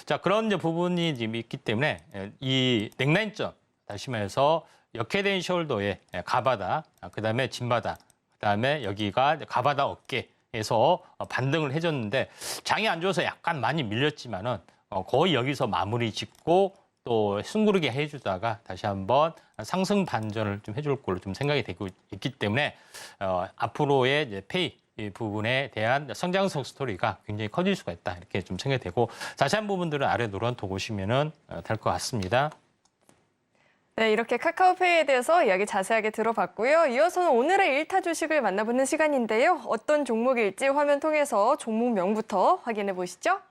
자, 그런 이제 부분이 있기 때문에 이 넥라인점 다시 말해서 역회된 숄더에 가바다, 그다음에 진바다, 그다음에 여기가 가바다 어깨 에서 반등을 해줬는데 장이 안 좋아서 약간 많이 밀렸지만은 거의 여기서 마무리 짓고 또 숨구르게 해주다가 다시 한번 상승 반전을 좀 해줄 걸로 좀 생각이 되고 있기 때문에 앞으로의 이제 페이 부분에 대한 성장성 스토리가 굉장히 커질 수가 있다 이렇게 좀 생각이 되고 자세한 부분들은 아래 노란톡 보시면은 될 것 같습니다. 네, 이렇게 카카오페이에 대해서 이야기 자세하게 들어봤고요. 이어서는 오늘의 1타 주식을 만나보는 시간인데요. 어떤 종목일지 화면 통해서 종목명부터 확인해 보시죠.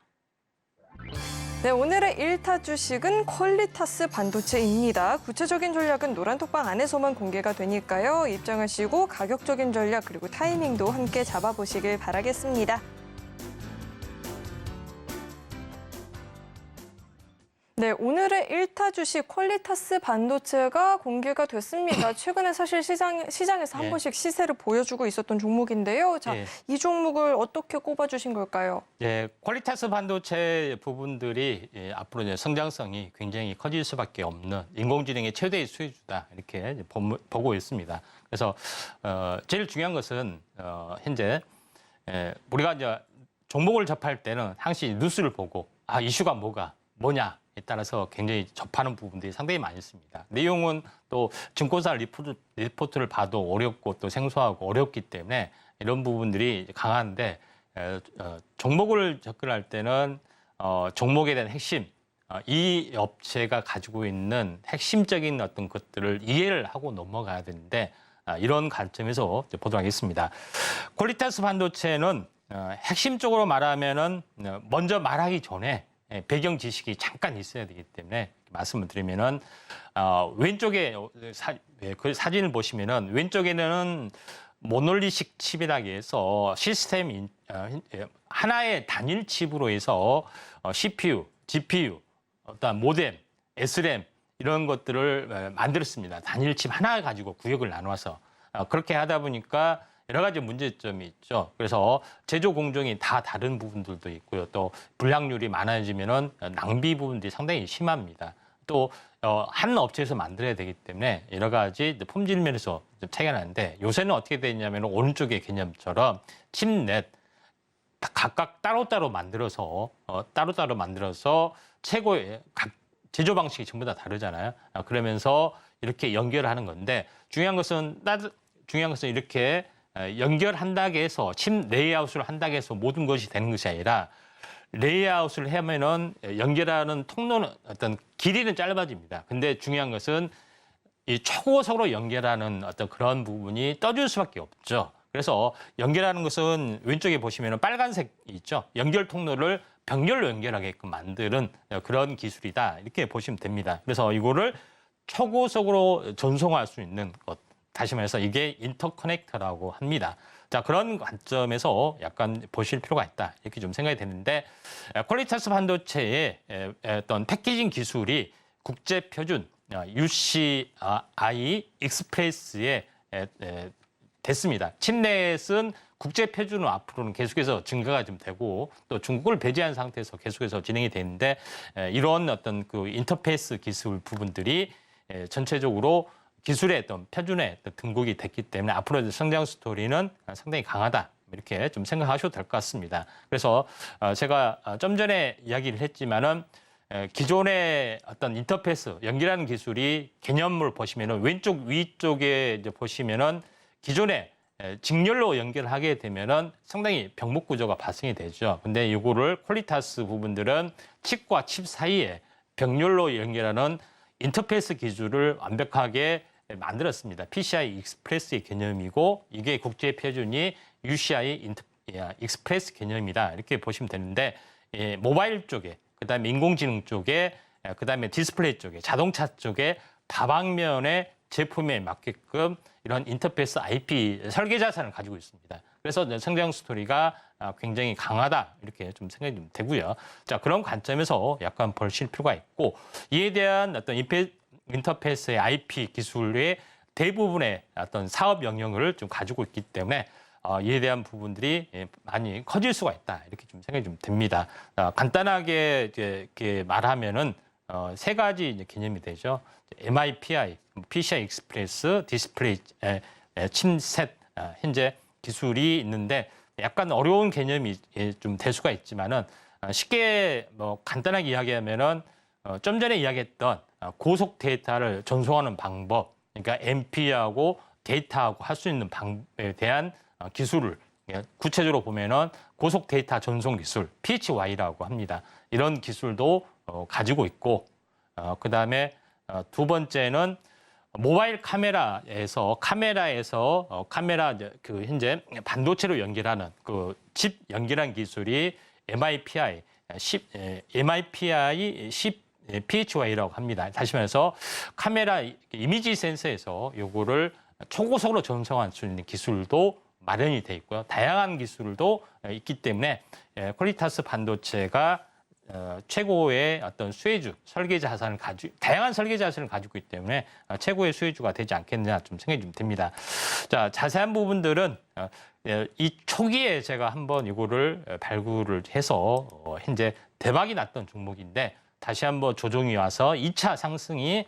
네, 오늘의 1타 주식은 퀄리타스 반도체입니다. 구체적인 전략은 노란톡방 안에서만 공개가 되니까요. 입장하시고 가격적인 전략 그리고 타이밍도 함께 잡아보시길 바라겠습니다. 네, 오늘의 1타 주식 퀄리타스 반도체가 공개가 됐습니다. 최근에 사실 시장에서 한 예. 번씩 시세를 보여주고 있었던 종목인데요. 자, 예. 이 종목을 어떻게 꼽아주신 걸까요? 예, 퀄리타스 반도체 부분들이 앞으로 이제 성장성이 굉장히 커질 수밖에 없는 인공지능의 최대의 수혜주다 이렇게 이제 보고 있습니다. 그래서 제일 중요한 것은 현재 우리가 이제 종목을 접할 때는 항상 뉴스를 보고 이슈가 뭐냐에 따라서 굉장히 접하는 부분들이 상당히 많이 있습니다. 내용은 또 증권사 리포트를 봐도 어렵고 또 생소하고 어렵기 때문에 이런 부분들이 강한데 종목을 접근할 때는 종목에 대한 핵심, 이 업체가 가지고 있는 핵심적인 어떤 것들을 이해를 하고 넘어가야 되는데 이런 관점에서 보도록 하겠습니다. 퀄리타스 반도체는 핵심적으로 말하면은 먼저 말하기 전에 배경 지식이 잠깐 있어야 되기 때문에 말씀을 드리면은 왼쪽에 그 사진을 보시면은 왼쪽에는 모놀리식 칩이라고 해서 시스템 하나의 단일 칩으로 해서 CPU, GPU, 어떤 모뎀, SRAM 이런 것들을 만들었습니다. 단일 칩 하나 가지고 구역을 나눠서 그렇게 하다 보니까 여러 가지 문제점이 있죠. 그래서 제조 공정이 다 다른 부분들도 있고요. 또 불량률이 많아지면은 낭비 부분들이 상당히 심합니다. 또 한 업체에서 만들어야 되기 때문에 여러 가지 품질 면에서 좀 차이가 나는데 요새는 어떻게 되냐면 오른쪽의 개념처럼 칩넷 각각 따로따로 만들어서 최고의 각 제조 방식이 전부 다 다르잖아요. 그러면서 이렇게 연결하는 건데 중요한 것은 이렇게 연결한다고 해서 칩 레이아웃을 한다고 해서 모든 것이 되는 것이 아니라 레이아웃을 하면은 연결하는 통로는 어떤 길이는 짧아집니다. 근데 중요한 것은 이 초고속으로 연결하는 어떤 그런 부분이 떠줄 수밖에 없죠. 그래서 연결하는 것은 왼쪽에 보시면은 빨간색 있죠. 연결 통로를 병렬로 연결하게끔 만드는 그런 기술이다. 이렇게 보시면 됩니다. 그래서 이거를 초고속으로 전송할 수 있는 것. 다시 말해서 이게 인터커넥터라고 합니다. 자, 그런 관점에서 약간 보실 필요가 있다. 이렇게 좀 생각이 되는데 퀄리타스 반도체의 어떤 패키징 기술이 국제 표준 UCI 익스프레스에 됐습니다. 칩넷은 국제 표준은 앞으로는 계속해서 증가가 좀 되고 또 중국을 배제한 상태에서 계속해서 진행이 되는데 이런 어떤 그 인터페이스 기술 부분들이 전체적으로 기술의 어떤 표준에 등극이 됐기 때문에 앞으로 성장 스토리는 상당히 강하다. 이렇게 좀 생각하셔도 될 것 같습니다. 그래서 제가 좀 전에 이야기를 했지만은 기존의 어떤 인터페이스 연결하는 기술이 개념을 보시면은 왼쪽 위쪽에 이제 보시면은 기존에 직렬로 연결하게 되면은 상당히 병목 구조가 발생이 되죠. 근데 이거를 퀄리타스 부분들은 칩과 칩 사이에 병렬로 연결하는 인터페이스 기술을 완벽하게 만들었습니다. PCI 익스프레스의 개념이고 이게 국제 표준이 UCI 익스프레스 개념이다. 이렇게 보시면 되는데 모바일 쪽에 그다음에 인공지능 쪽에 그다음에 디스플레이 쪽에 자동차 쪽에 다방면의 제품에 맞게끔 이런 인터페이스 IP 설계 자산을 가지고 있습니다. 그래서 성장 스토리가 굉장히 강하다 이렇게 좀 생각이 좀 되고요. 자, 그런 관점에서 약간 보실 필요가 있고 이에 대한 어떤 인터페이스의 IP 기술의 대부분의 어떤 사업 영역을 좀 가지고 있기 때문에 이에 대한 부분들이 많이 커질 수가 있다 이렇게 좀 생각이 좀 됩니다. 간단하게 이렇게 말하면은 세 가지 이제 개념이 되죠. MIPI, PCI 익스프레스, 디스플레이 칩셋 현재 기술이 있는데 약간 어려운 개념이 좀 될 수가 있지만은 쉽게 뭐 간단하게 이야기하면은 좀 전에 이야기했던 고속 데이터를 전송하는 방법, 그러니까 MP하고 데이터하고 할 수 있는 방법에 대한 기술을 구체적으로 보면은 고속 데이터 전송 기술, PHY라고 합니다. 이런 기술도 가지고 있고, 그 다음에 두 번째는 모바일 카메라 그 현재 반도체로 연결하는 그 칩 연결한 기술이 MIPI 10 PHY라고 합니다. 다시 말해서 카메라 이미지 센서에서 요거를 초고속으로 전송할 수 있는 기술도 마련이 돼 있고요. 다양한 기술도 있기 때문에 퀄리타스 반도체가 최고의 어떤 수혜주, 설계 자산을 다양한 설계 자산을 가지고 있기 때문에 최고의 수혜주가 되지 않겠느냐 좀 생각이 좀 듭니다. 자, 자세한 부분들은 이 초기에 제가 한번 이거를 발굴을 해서 현재 대박이 났던 종목인데 다시 한번 조정이 와서 2차 상승이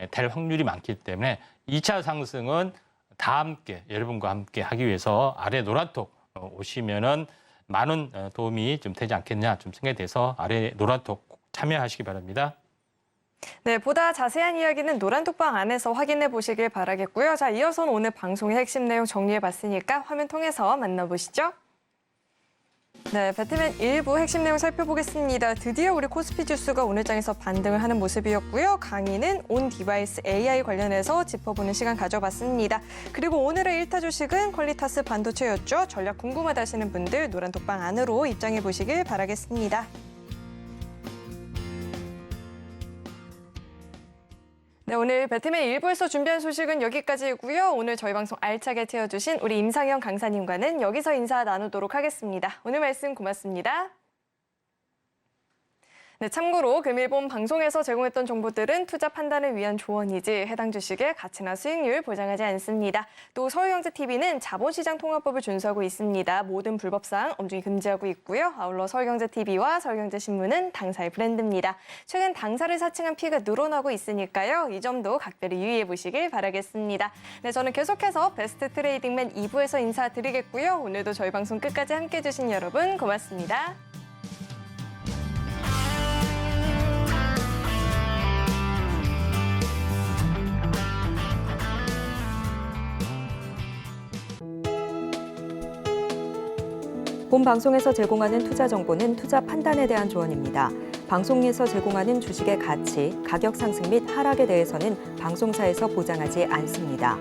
될 확률이 많기 때문에 2차 상승은 다 함께 여러분과 함께 하기 위해서 아래 노란톡 오시면은 많은 도움이 좀 되지 않겠냐 좀 생각이 돼서 아래 노란톡 꼭 참여하시기 바랍니다. 네, 보다 자세한 이야기는 노란톡방 안에서 확인해 보시길 바라겠고요. 자, 이어서는 오늘 방송의 핵심 내용 정리해 봤으니까 화면 통해서 만나보시죠. 네, 배트맨 일부 핵심 내용 살펴보겠습니다. 드디어 우리 코스피 지수가 오늘 장에서 반등을 하는 모습이었고요. 강의는 온 디바이스 AI 관련해서 짚어보는 시간 가져봤습니다. 그리고 오늘의 1타 주식은 퀄리타스 반도체였죠. 전략 궁금하다 하시는 분들 노란톡방 안으로 입장해 보시길 바라겠습니다. 네, 오늘 배트맨 1부에서 준비한 소식은 여기까지고요. 오늘 저희 방송 알차게 채워주신 우리 임상현 강사님과는 여기서 인사 나누도록 하겠습니다. 오늘 말씀 고맙습니다. 네, 참고로 금일본 방송에서 제공했던 정보들은 투자 판단을 위한 조언이지 해당 주식의 가치나 수익률 보장하지 않습니다. 또 서울경제TV는 자본시장 통합법을 준수하고 있습니다. 모든 불법사항 엄중히 금지하고 있고요. 아울러 서울경제TV와 서울경제신문은 당사의 브랜드입니다. 최근 당사를 사칭한 피해가 늘어나고 있으니까요. 이 점도 각별히 유의해 보시길 바라겠습니다. 네, 저는 계속해서 베스트 트레이딩맨 2부에서 인사드리겠고요. 오늘도 저희 방송 끝까지 함께해 주신 여러분 고맙습니다. 본 방송에서 제공하는 투자 정보는 투자 판단에 대한 조언입니다. 방송에서 제공하는 주식의 가치, 가격 상승 및 하락에 대해서는 방송사에서 보장하지 않습니다.